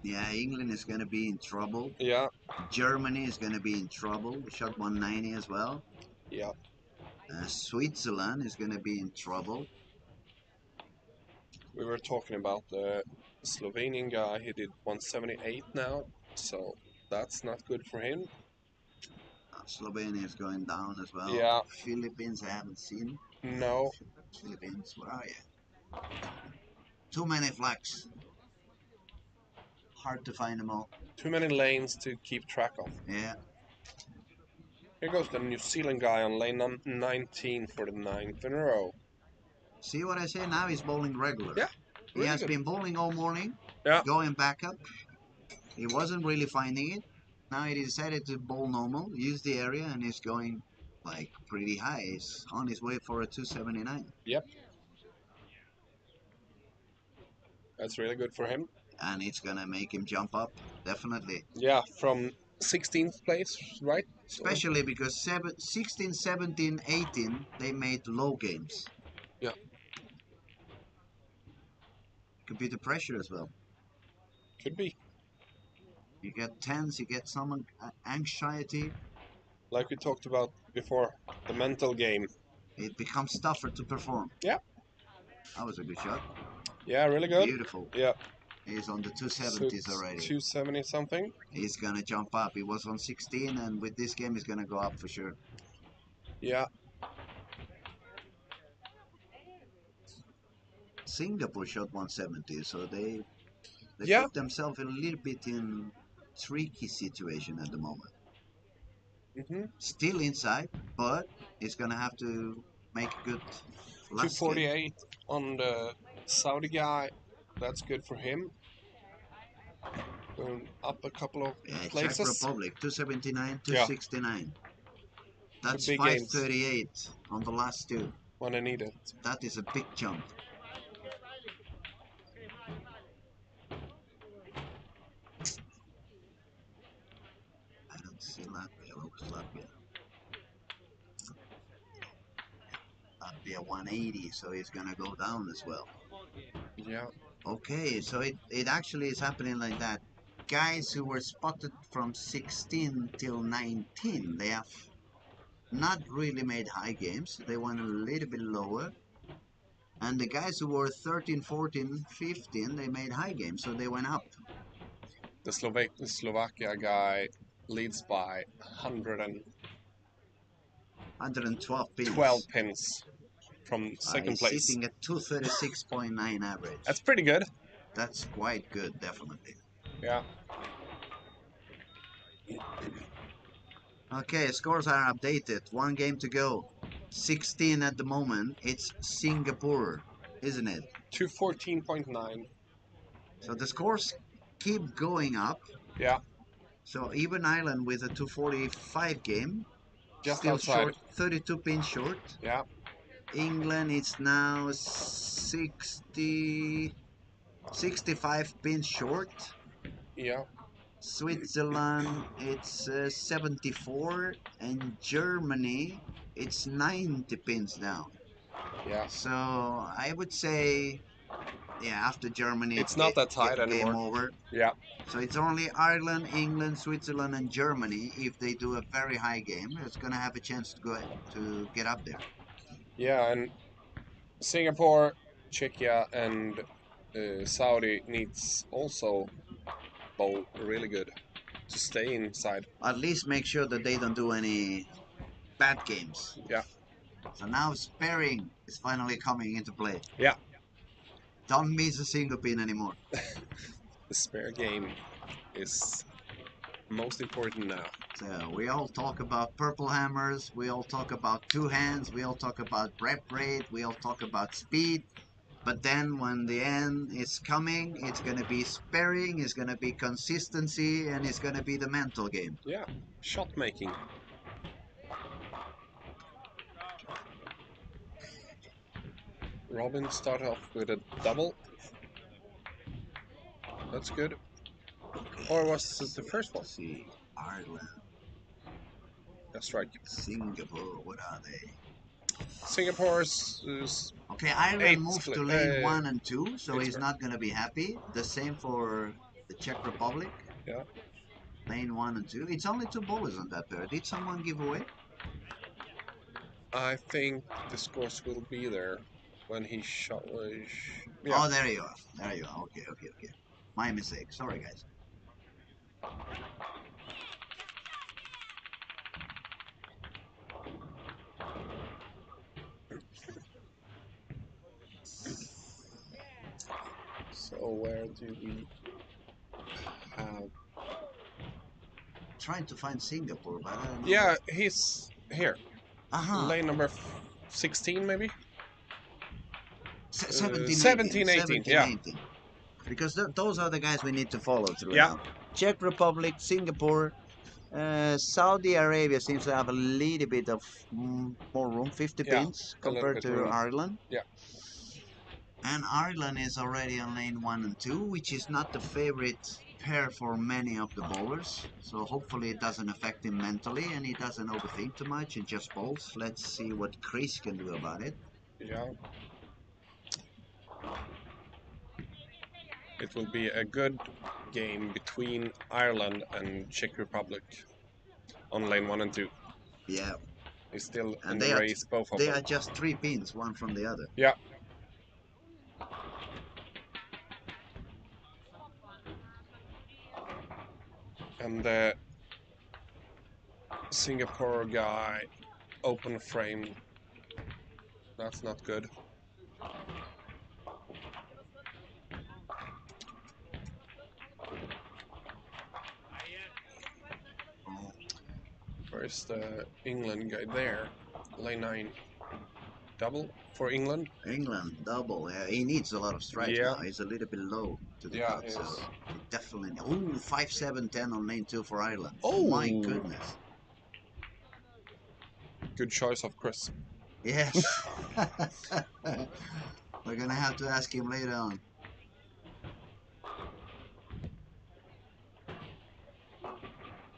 Yeah, England is going to be in trouble. Yeah, Germany is going to be in trouble. We shot 190 as well. yeah. Switzerland is going to be in trouble. We were talking about the Slovenian guy. He did 178 now, so that's not good for him. Slovenia is going down as well. Yeah, Philippines, I haven't seen. no. Philippines, where are you? Too many flags. Hard to find them all. Too many lanes to keep track of. Yeah. Here goes the New Zealand guy on lane 19 for the ninth in a row. See what I say? Now he's bowling regular. Yeah, He really has good. been bowling all morning, Yeah, going back up. He wasn't really finding it. Now he decided to bowl normal, use the area, and he's going like pretty high. He's on his way for a 279. yep. That's really good for him. And it's gonna make him jump up, definitely. Yeah, from 16th place, right? So, Especially because 16, 17, 18, they made low games. yeah, Could be the pressure as well. could be. You get tense, you get some anxiety. Like we talked about before, the mental game. It becomes tougher to perform. Yeah, That was a good shot. yeah, really good. Beautiful. Yeah, He's on the so 270s already. 270 something. He's gonna jump up. He was on 16, and with this game, he's gonna go up for sure. Yeah, Singapore shot 170, so They Yeah. put themselves a little bit in tricky situation at the moment. Mm-hmm. Still inside, but it's gonna have to make a good last game. 248 on the Saudi guy. That's good for him. Going up a couple of Yeah, Czech places. Republic, 279, Yeah. 269. That's big gains. 538 on the last two. When I need it. That is a big jump. I don't see Latvia. What's Latvia? Latvia 180, so it's gonna go down as well. Yeah. Okay, so it actually is happening like that. Guys who were spotted from 16 till 19, they have not really made high games. They went a little bit lower. And the guys who were 13, 14, 15, they made high games, so they went up. The Slovakia guy leads by 112 112 pins. pins from second He's place. sitting at 236.9 average. That's pretty good. That's quite good, definitely. Yeah. Okay, scores are updated. One game to go. 16 at the moment. It's Singapore, isn't it? 214.9. So the scores keep going up. Yeah. So even Ireland with a 245 game, Just still outside. short, 32 pins short. Yeah. England is now 65 pins short. Yeah. Switzerland it's 74, and Germany it's 90 pins down. Yeah. So I would say, yeah, after Germany It's not that tight game anymore. over. Yeah. So it's only Ireland, England, Switzerland, and Germany. If they do a very high game, it's gonna have a chance to get up there. Yeah, and Singapore, Czechia, and Saudi needs also bowl really good to stay inside. At least make sure that they don't do any bad games. Yeah. So now sparing is finally coming into play. Yeah. Don't miss a single pin anymore. The spare game is most important now. So we all talk about purple hammers, we all talk about two hands, we all talk about rep rate, we all talk about speed. But then when the end is coming, it's going to be sparing, it's going to be consistency, and it's going to be the mental game. Yeah. Shot making. Robin started off with a double. That's good. Or was it the first one? Let's see, Ireland, That's right. Singapore, what are they? Singapore's is Okay, Ireland eight moved split. to lane 1 and 2, so he's Pittsburgh. not going to be happy. The same for the Czech Republic. Yeah. Lane 1 and 2. It's only 2 bowlers on that pair. Did someone give away? I think the scores will be there when he shot. Yeah. Oh, there you are. There you are. Okay, okay, okay. My mistake. Sorry, guys. So where do we have? Trying to find Singapore, but I don't know. Yeah, he's here. Lane number 16, maybe. 17, 17, 18, 17, yeah. 18. Because those are the guys we need to follow through Yeah. now. Czech Republic, Singapore, Saudi Arabia seems to have a little bit of more room, 50 Yeah, pins a little compared bit to room. Ireland. Yeah. And Ireland is already on lane 1 and 2, which is not the favorite pair for many of the bowlers. So hopefully it doesn't affect him mentally and he doesn't overthink too much and just bowls. Let's see what Chris can do about it. Yeah. It will be a good game between Ireland and Czech Republic on lane 1 and 2. Yeah. He's still And in they the are race, both of they them. are just 3 pins, one from the other. Yeah. And the Singapore guy, open frame. That's not good. There's the England guy there. Lane 9. Double for England. England double. Yeah, he needs a lot of strikes Yeah. now. He's a little bit low to the Yeah, cut, he so is. he definitely. Ooh, 5-7-10 on lane 2 for Ireland. Oh. My goodness. Good choice of Chris. Yes. We're gonna have to ask him later on.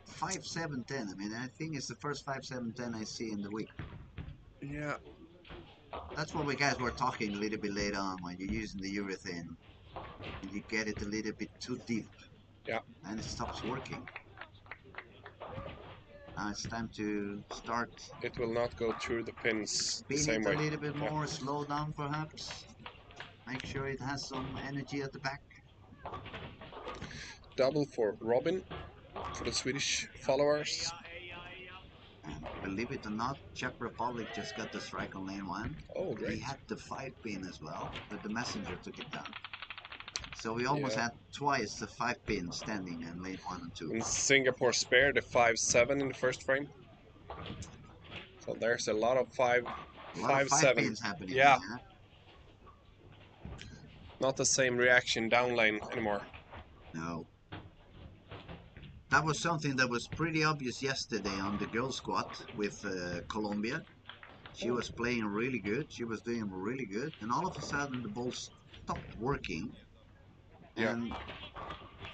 Five, 7-10. I mean, I think it's the first 5-7-10 I see in the week. Yeah. That's what we guys were talking a little bit later on when you're using the urethane. And you get it a little bit too deep. Yeah. And it stops working. Now it's time to start. It will not go through the pins the Spin same it a way. little bit Yeah. more, slow down perhaps. Make sure it has some energy at the back. Double for Robin for the Swedish followers. And believe it or not, Czech Republic just got the strike on lane 1. Oh, He great. had the 5 pin as well, but the messenger took it down. So we almost Yeah. had twice the 5 pin standing in lane 1 and 2. And Singapore spared the 5-7 in the first frame. So there's a lot of 5, A lot of 5 5-7. pins happening. Yeah. Yeah. Not the same reaction down lane anymore. No. That was something that was pretty obvious yesterday on the girls squad with Colombia. She was playing really good. She was doing really good. And all of a sudden the ball stopped working. Yeah. And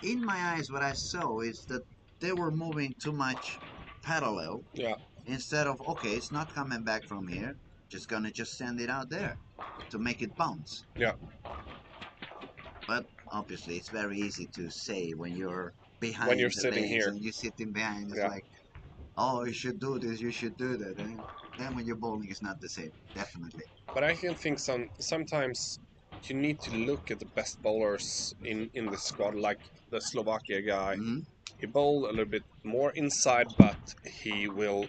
in my eyes, what I saw is that they were moving too much parallel. Yeah. Instead of, okay, it's not coming back from here. Just gonna just send it out there to make it bounce. Yeah. But obviously, it's very easy to say when you're behind When you're the sitting lanes here. and you're sitting behind. It's Yeah. like, oh, you should do this, you should do that. And then when you're bowling, it's not the same. Definitely. But I can think sometimes you need to look at the best bowlers in the squad, like the Slovakia guy. Mm-hmm. He bowled a little bit more inside, but he will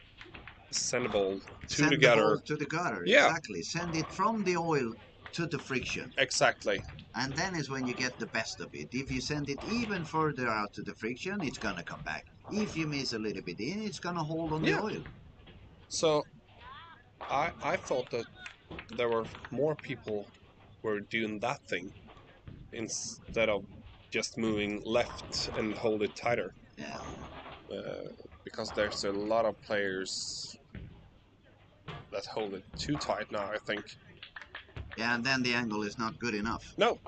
send the ball to the Send the ball gutter. to the gutter. Yeah. Exactly. Send it from the oil to the friction. Exactly. And then is when you get the best of it. If you send it even further out to the friction, it's gonna come back. If you miss a little bit in, it's gonna hold on the Yeah. oil. So I thought that there were more people were doing that thing instead of just moving left and hold it tighter. Yeah. Because there's a lot of players that hold it too tight now, I think. Yeah, and then the angle is not good enough. No.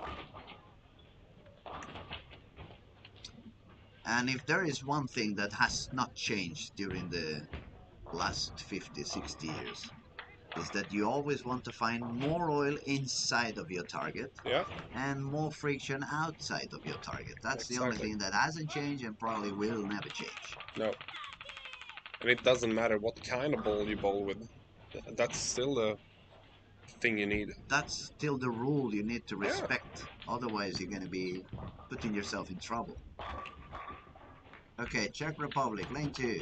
And if there is one thing that has not changed during the last 50, 60 years, is that you always want to find more oil inside of your target Yeah. and more friction outside of your target. That's the only Exactly. thing that hasn't changed and probably will never change. No. And it doesn't matter what kind of ball you bowl with. That's still the thing you need. That's still the rule you need to Yeah. respect. Otherwise, you're going to be putting yourself in trouble. Okay, Czech Republic, lane 2.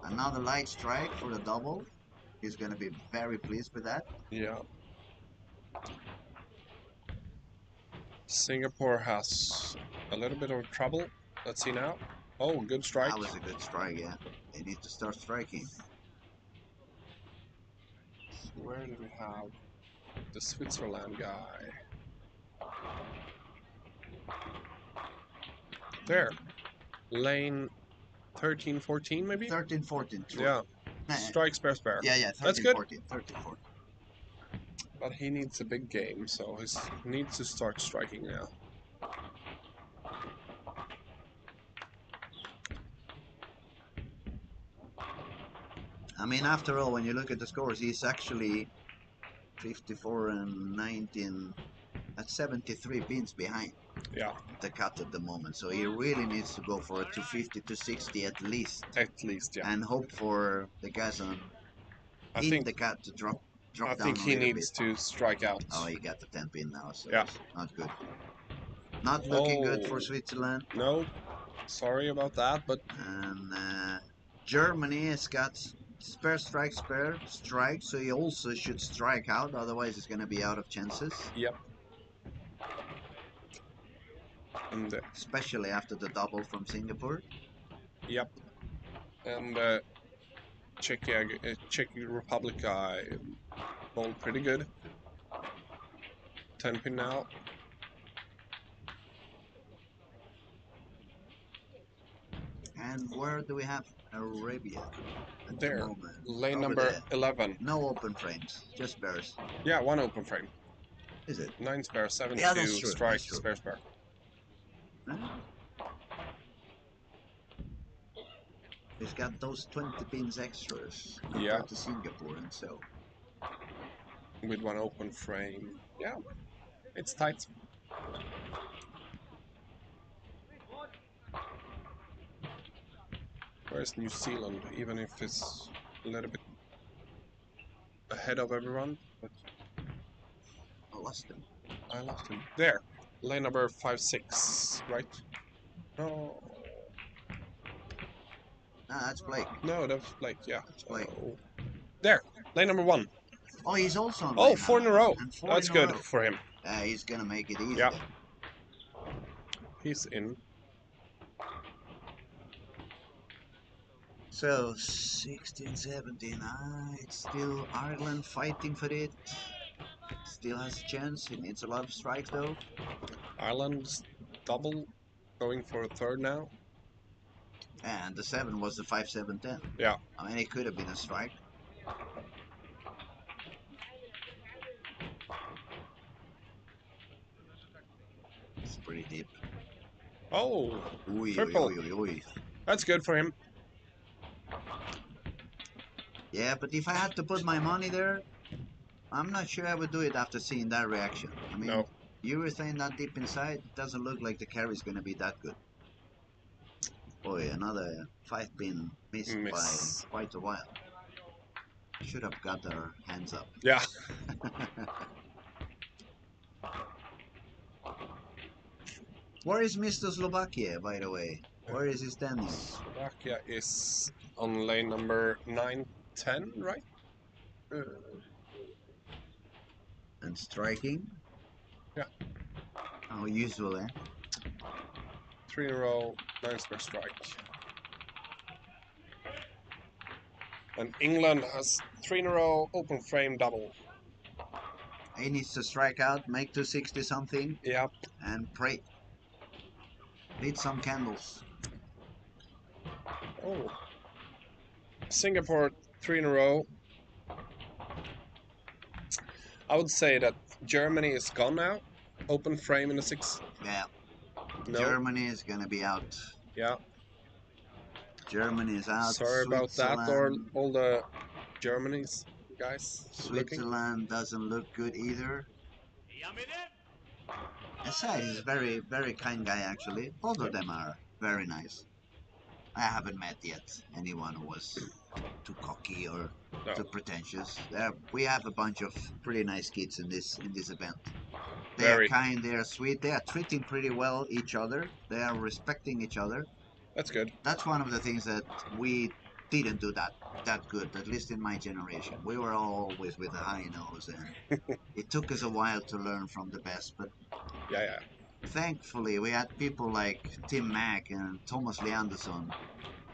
Another light strike for the double. He's going to be very pleased with that. Yeah. Singapore has a little bit of trouble. Let's see now. Oh, good strike. That was a good strike, yeah. They need to start striking. Where do we have the Switzerland guy? There. Lane 13, 14 maybe? 13, 14. Yeah. Strike, spare, spare. Yeah, 13, That's good. 14. 13, 14. But he needs a big game, so he needs to start striking now. I mean, after all, when you look at the scores, he's actually 54 and 19. That's 73 pins behind. Yeah. The cut at the moment. So he really needs to go for a 250, 260 at least. At least, yeah. And hope for the guys in the cut to drop I down think a he little needs bit. to strike out. Oh, he got the 10 pin now, so Yeah. it's not good. Not looking good for Switzerland. No, sorry about that, but... And Germany has got spare, strike, so he also should strike out, otherwise he's going to be out of chances. Yep. And, especially after the double from Singapore. Yep. And Czech Republic guy bowled pretty good. 10 pin now. And where do we have Arabia at the There, moment? lane Over number there. 11. No open frames, just bears. Yeah, one open frame. Is it? 9 spare, 7 Yeah, 2, that's true. strike, That's true. spare, spare. Huh? He's got those 20 pins extras compared Yeah. to Singapore, and so. With one open frame. Yeah, it's tight. Where's New Zealand? Even if it's a little bit ahead of everyone, but I lost him. I lost him. There, lane number 5-6, right? No, Ah, that's Blake. no, that's Blake. Yeah. That's Blake. There, lane number 1. Oh, he's also on Oh, lane 4 in a number row. one, and 4 That's in a good row. for him. He's gonna make it easy Yeah. then. He's in. So 16, 17. It's still Ireland fighting for it. Still has a chance. He needs a lot of strikes though. Ireland's double, going for a third now. And the 7 was the 5, 7, 10. Yeah. I mean, it could have been a strike. It's pretty deep. Oh, Oy, triple. oy, oy, oy. That's good for him. Yeah, but if I had to put my money there, I'm not sure I would do it after seeing that reaction. I mean, No. urethane that deep inside, it doesn't look like the carry's going to be that good. Boy, another 5-pin missed Miss. by quite a while. Should have got our hands up. Yeah. Where is Mr. Slovakia, by the way? Where is he standing? Slovakia is on lane number 9, 10, right? And striking? Yeah. How usual, eh? 3 in a row, 9 spare strike. And England has 3 in a row, open frame double. He needs to strike out, make 260 something, Yep. and pray. Lit some candles. Oh. Singapore 3 in a row. I would say that Germany is gone now. Open frame in the 6. Yeah. No. Germany is gonna be out. Yeah. Germany is out. Sorry about that, or Switzerland, all the Germany's guys looking. Switzerland doesn't look good either. Aside, he's a very, very kind guy actually. Both of them are very nice. I haven't met yet anyone who was too cocky or No. too pretentious. We have a bunch of pretty nice kids in this event. They Very. are kind, they are sweet, they are treating pretty well each other. They are respecting each other. That's good. That's one of the things that we didn't do that good, at least in my generation. We were always with a high nose, and it took us a while to learn from the best. But Yeah. thankfully, we had people like Tim Mack and Thomas Leanderson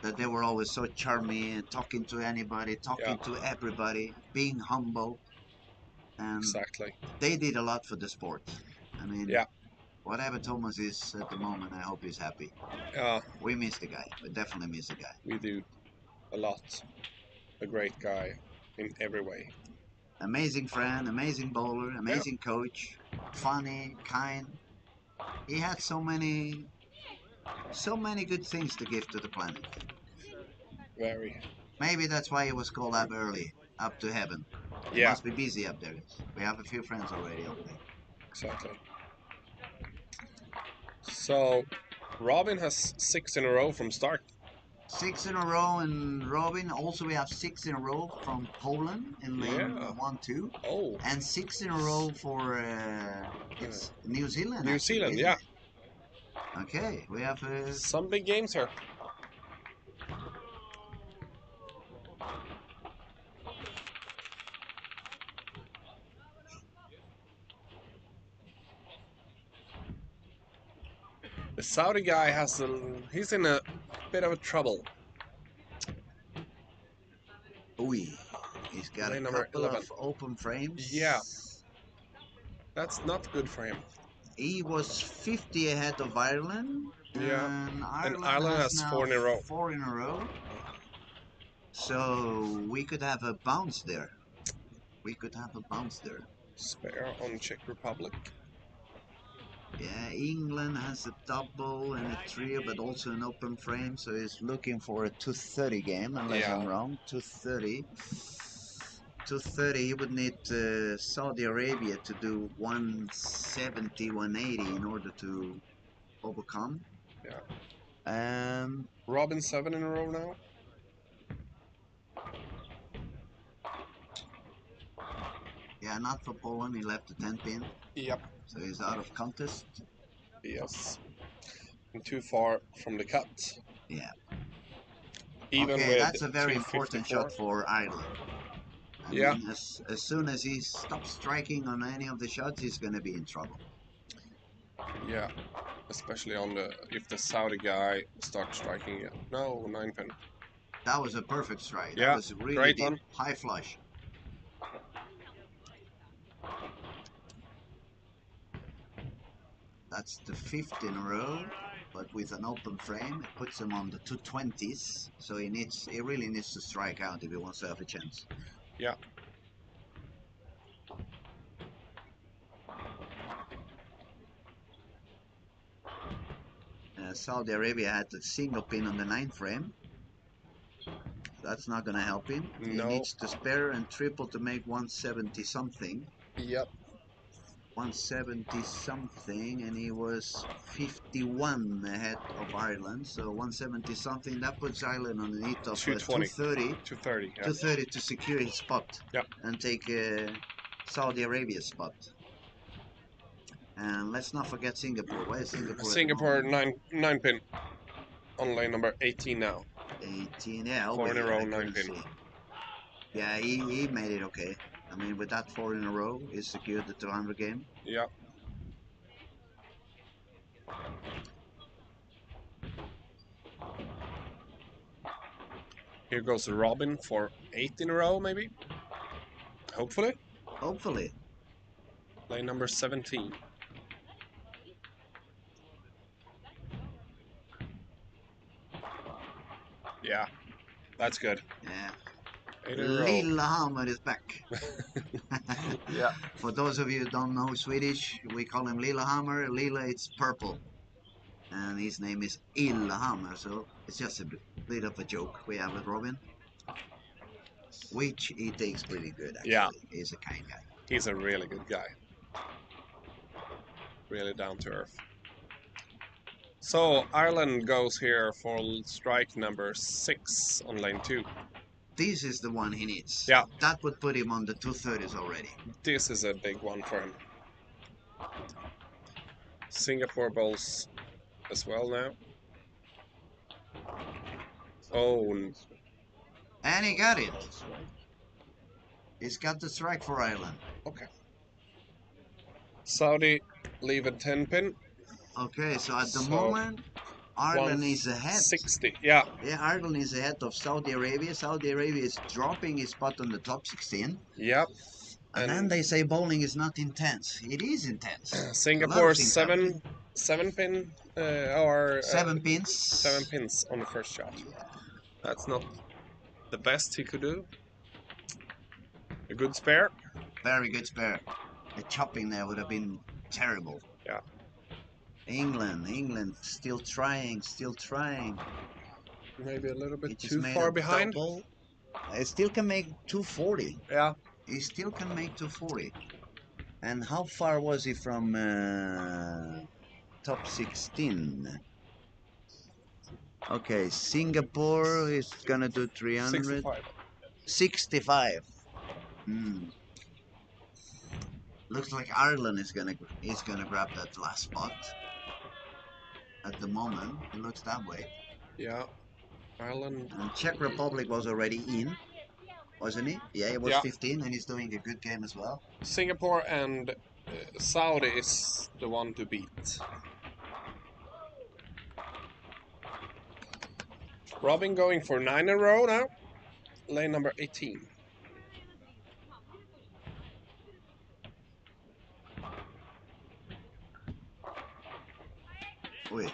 that they were always so charming, talking to anybody, talking to everybody, being humble, and Exactly. they did a lot for the sport. I mean, Yeah. whatever Thomas is at the moment, I hope he's happy. Yeah, We miss the guy. We definitely miss the guy. we do a lot. A great guy in every way. Amazing friend, amazing bowler, amazing coach, funny, kind. He had so many good things to give to the planet. Very. Maybe that's why he was called up early, up to heaven. He Yeah, must be busy up there. We have a few friends already up there. exactly. So, Robin has 6 in a row from start. 6 in a row in Robin. Also, we have 6 in a row from Poland in lane Yeah. 1, 2. Oh, And 6 in a row for it's New Zealand. New actually, Zealand, isn't yeah. it? Okay, we have Some big games here. The Saudi guy he's in a bit of a trouble. Oi, he's got Lane a number couple 11. of open frames. Yeah. That's not good for him. He was 50 ahead of Ireland. Yeah. And And Ireland Ireland has has now 4 in a row. 4 in a row. So we could have a bounce there. We could have a bounce there. Spare on Czech Republic. Yeah, England has a double and a trio, but also an open frame. So he's looking for a 230 game, unless Yeah. I'm wrong. 230. 230, he would need Saudi Arabia to do 170, 180 in order to overcome. Yeah. And Robin 7 in a row now. yeah, not for Poland. He left the 10 pin, Yep. so he's out of contest. Yes. And too far from the cut. Yeah. Even Okay, with that's a very important 254. shot for Ireland. I Yeah. mean, as soon as he stops striking on any of the shots, he's going to be in trouble. Yeah. Especially on the if the Saudi guy starts striking it. No, 9 pin. That was a perfect strike. Yeah, That was really great deep. one. High flush. That's the 5th in a row, but with an open frame, it puts him on the 220s. So he really needs to strike out if he wants to have a chance. Yeah. Saudi Arabia had the single pin on the 9th frame. That's not going to help him. He No. needs to spare and triple to make 170 something. Yep. 170 something, and he was 51 ahead of Ireland. So 170 something, that puts Ireland on the need of 220. 230. 230. Yeah. 230 to secure his spot. Yep. And take Saudi Arabia's spot. And let's not forget Singapore. Where is Singapore? Singapore 9 pin on lane number 18 now. 18, yeah, 4 over in a here, row, I 9 couldn't pin. see. Yeah, he made it okay. I mean, with that 4 in a row, he secured the 200 game. Yeah. Here goes Robin for 8 in a row, maybe. Hopefully. Hopefully. Lane number 17. Yeah, that's good. Yeah. 8 in a row. Lillehammer is back. Yeah. For those of you who don't know Swedish, we call him Lillehammer. Lille, it's purple. And his name is Illehammer, so it's just a bit of a joke we have with Robin. Which he takes pretty good, actually. Yeah. He's a kind guy. He's a really good guy. Really down to earth. So Ireland goes here for strike number 6 on lane 2. This is the one he needs. Yeah. That would put him on the 230s already. This is a big one for him. Singapore bowls as well now. Oh, And he got it. He's got the strike for Ireland. okay. Saudi leave a 10 pin. Okay, so at the So, moment, Ireland is ahead. 60. Yeah. Yeah, Ireland is ahead of Saudi Arabia. Saudi Arabia is dropping his spot on the top 16. Yep. And then they say bowling is not intense. It is intense. Singapore things 7 pin or 7 pins. 7 pins on the first shot. Yeah. That's not the best he could do. A good spare. Very good spare. The chopping there would have been terrible. Yeah. England still trying. Maybe a little He bit just too made far a behind. double. He still can make 240. Yeah. He still can make 240. And how far was he from top 16? Okay, Singapore is gonna do 300. 65. 65. Looks like Ireland is gonna grab that last spot. At the moment, it looks that way. Yeah. Ireland. And Czech Republic was already in, wasn't he? Yeah, he was 15, and he's doing a good game as well. Singapore and Saudi is the one to beat. Robin going for 9 in a row now. lane number 18. Oi.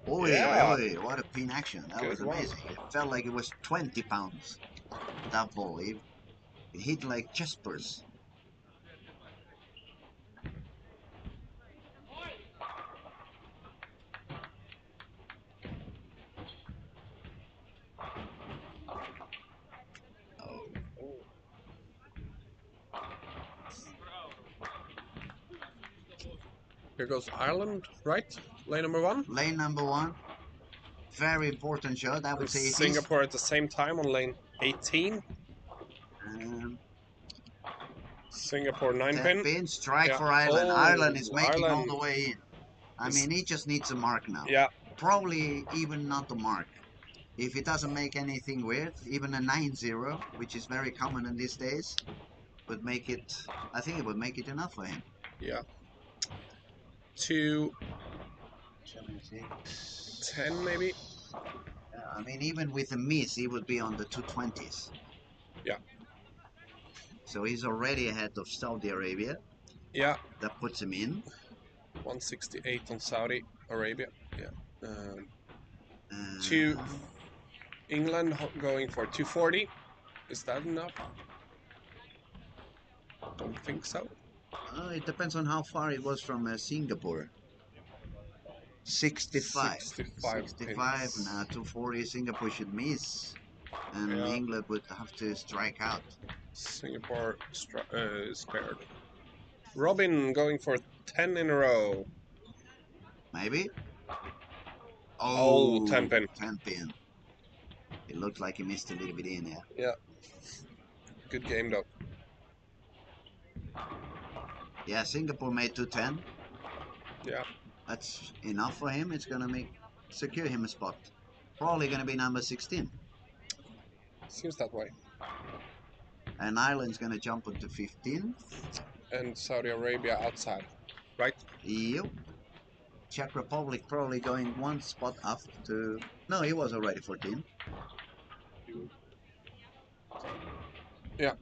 Oi, Yeah. oi, what a pin action. That Good was one. amazing. It felt like it was 20 pounds. That ball. It hit like Jaspers. Here goes Ireland, right? Lane number 1. Lane number 1. Very important shot. I would And say if he's Singapore at the same time on lane 18. um, Singapore 9 10 pin. pin strike Yeah. for Ireland. Oh, Ireland is making all Ireland the way in. I is- mean, he just needs a mark now. Yeah. Probably even not a mark. If he doesn't make anything weird, even a 9-0, which is very common in these days, would make it. I think it would make it enough for him. Yeah. 2 7, 6. 10 maybe. I mean, even with a miss, he would be on the 220s. Yeah. So he's already ahead of Saudi Arabia. Yeah. That puts him in. 168 on Saudi Arabia. Yeah. Uh, To England going for 240. Is that enough? Don't think so. it depends on how far it was from Singapore. 65. 65 pins. now 240. Singapore should miss, and Yeah. England would have to strike out. Singapore spared. Robin going for 10 in a row. Maybe. Oh, 10 pin. 10 pin. It looked like he missed a little bit in there. Yeah. Good game though. Yeah, Singapore made 210. Yeah. That's enough for him. It's gonna secure him a spot. Probably gonna be number 16. Seems that way. And Ireland's gonna jump into 15. And Saudi Arabia outside, right? Yep. Czech Republic probably going one spot up to. No, he was already 14. Yeah.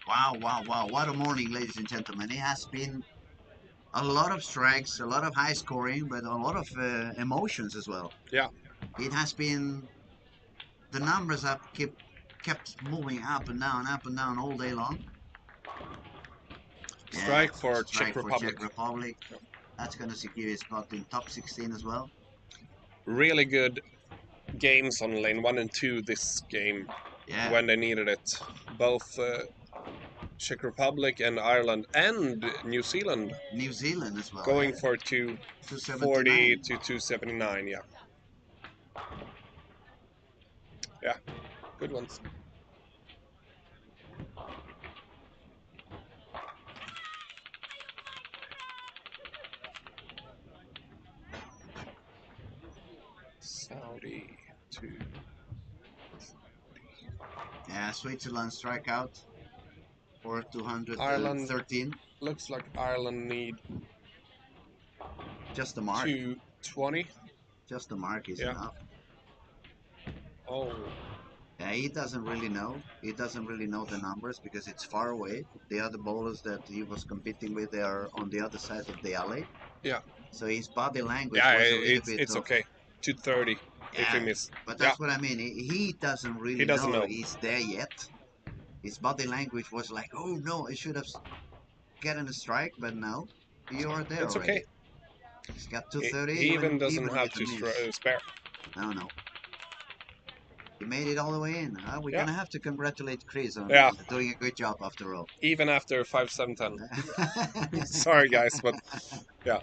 Wow, wow, wow. What a morning, ladies and gentlemen. It has been a lot of strikes, a lot of high scoring, but a lot of emotions as well. Yeah. It has been. The numbers have kept moving up and down all day long. Strike for Strike Czech Republic. Czech Republic. That's going to secure his spot in top 16 as well. Really good games on lane 1 and 2 this game. Yeah. When they needed it. Both Czech Republic and Ireland and New Zealand. New Zealand as well. Going for 240 to 279, yeah. Yeah, good ones. Saudi to... Yeah, Switzerland strikeout for 213. Ireland looks like Ireland need just the mark. 220. Just the mark is enough. Oh. Yeah, he doesn't really know. He doesn't really know the numbers because it's far away. The other bowlers that he was competing with, they are on the other side of the alley. Yeah. So his body language yeah, was a little bit. It's okay. 230 if he missed. But that's what I mean. He doesn't really know he's there yet. His body language was like, oh no, I should have gotten a strike, but no, you are there it's already. Okay. He's got 230. He even doesn't have to spare. No. He made it all the way in. We're going to have to congratulate Chris on doing a good job after all. Even after 5-7-10. Sorry, guys, but yeah.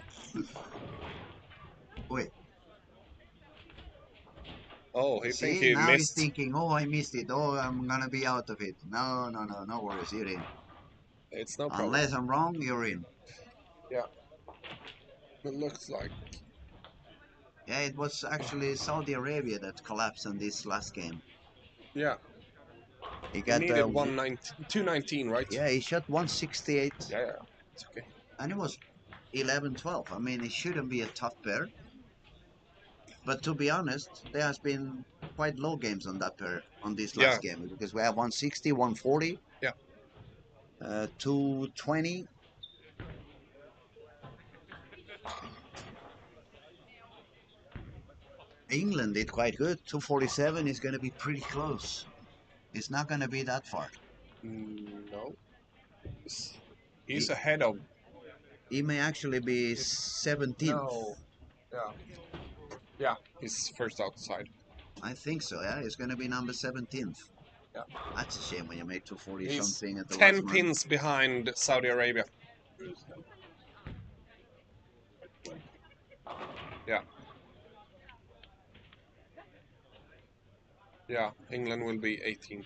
Wait. Oh, he See, he now missed. He's thinking, oh, I missed it. Oh, I'm going to be out of it. No worries. You're in. It's no problem. Unless I'm wrong, you're in. Yeah. It looks like. Yeah, it was actually Saudi Arabia that collapsed on this last game. Yeah. He got needed 219, right? Yeah, he shot 168. Yeah, it's okay. And it was 11-12. I mean, it shouldn't be a tough pair. But to be honest, there has been quite low games on on this Yeah, last game because we have 160, 140, yeah. 220. England did quite good. 247 is going to be pretty close. It's not going to be that far. No, he's It, ahead of. it may actually be 17th. No, yeah, yeah. He's first outside. I think so, yeah. It's going to be number 17th. Yeah, That's a shame when you make 240 he's something at the last 10 month. pins behind Saudi Arabia. Yeah, yeah. England will be 18th,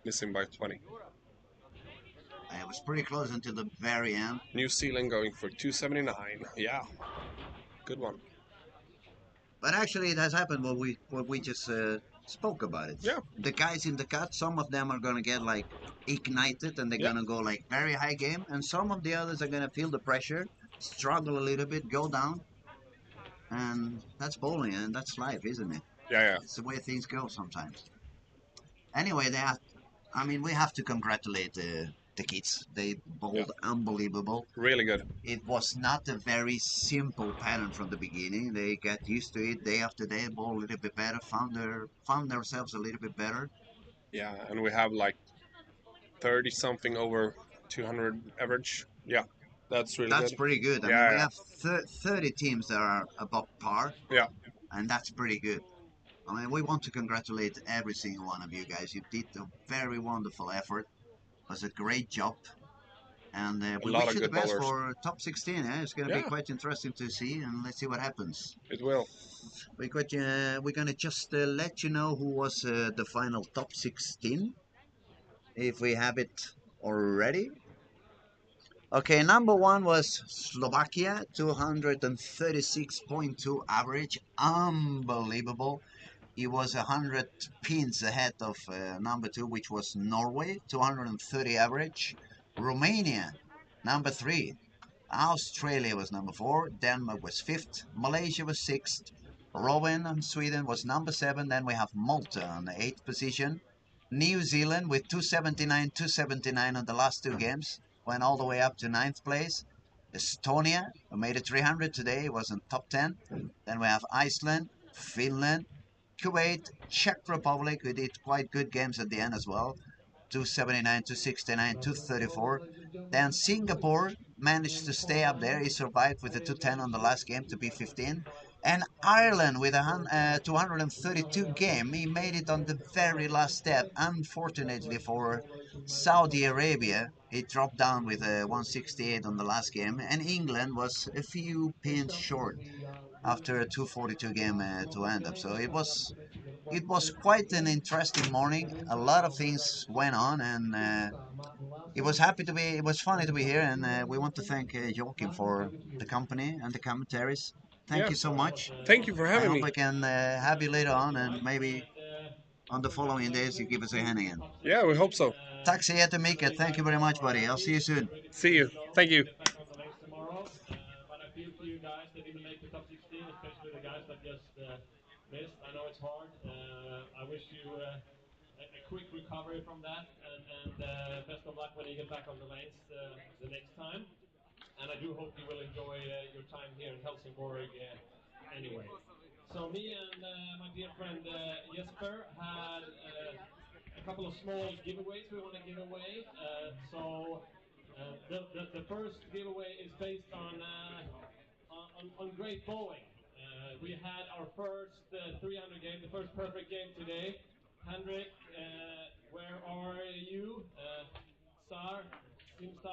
missing by 20. It was pretty close until the very end. New Zealand going for 279. Yeah, good one. But actually, it has happened what we just spoke about it. Yeah, The guys in the cut, some of them are gonna get like ignited and they're yeah, gonna go like very high game, and some of the others are gonna feel the pressure, struggle a little bit, go down, and that's bowling and that's life, isn't it? yeah, yeah. It's the way things go sometimes. Anyway, I mean, we have to congratulate the kids. They Yeah. bowled unbelievable. Really good. It was not a very simple pattern from the beginning. They got used to it day after day, bowled a little bit better, found themselves a little bit better. Yeah, and we have like 30 something over 200 average. Yeah, that's really That's good. pretty good. I mean, we Yeah, have 30 teams that are above par, yeah, and that's pretty good. I mean, we want to congratulate every single one of you guys. You did a very wonderful effort. It was a great job. And a we lot wish of you the good best bowlers. for top 16. Eh? It's going to be Yeah, quite interesting to see, and let's see what happens. it will. We're going to just let you know who was the final top 16, if we have it already. Okay, number one was Slovakia, 236.2 average. Unbelievable. He was 100 pins ahead of number two, which was Norway, 230 average. Romania, number three. Australia was number four. Denmark was fifth. Malaysia was sixth. Rowan and Sweden was number seven. Then we have Malta on the eighth position. New Zealand with 279, 279 on the last two games. Went all the way up to ninth place. Estonia, who made it 300 today, was in top 10. Then we have Iceland, Finland, Kuwait, Czech Republic, who did quite good games at the end as well. 279, 269, 234. Then Singapore managed to stay up there. He survived with a 210 on the last game to be 15. And Ireland with a 232 game, he made it on the very last step. Unfortunately for Saudi Arabia, it dropped down with a 168 on the last game. And England was a few pins short after a 242 game to end up. So it was quite an interesting morning. A lot of things went on, and it was funny to be here. And we want to thank Joachim for the company and the commentaries. Thank Yeah, you so much. thank you for I having hope me. I can have you later on, and maybe on the following days you give us a hand again. Yeah, we hope so. Tack så jättemycket. Thank you very much, buddy. I'll see you soon. See you. Thank you. Get back on the lanes tomorrow. But I feel for you guys that didn't make the top 16, especially the guys that just missed. I know it's hard. I wish you a quick recovery from that, and best of luck when you get back on the lanes the next time. And I do hope you will enjoy your time here in Helsingborg anyway. So me and my dear friend Jesper had a couple of small giveaways we want to give away. The first giveaway is based on great bowling. We had our first 300 game, the first perfect game today. Henrik, where are you? Star, Simstar.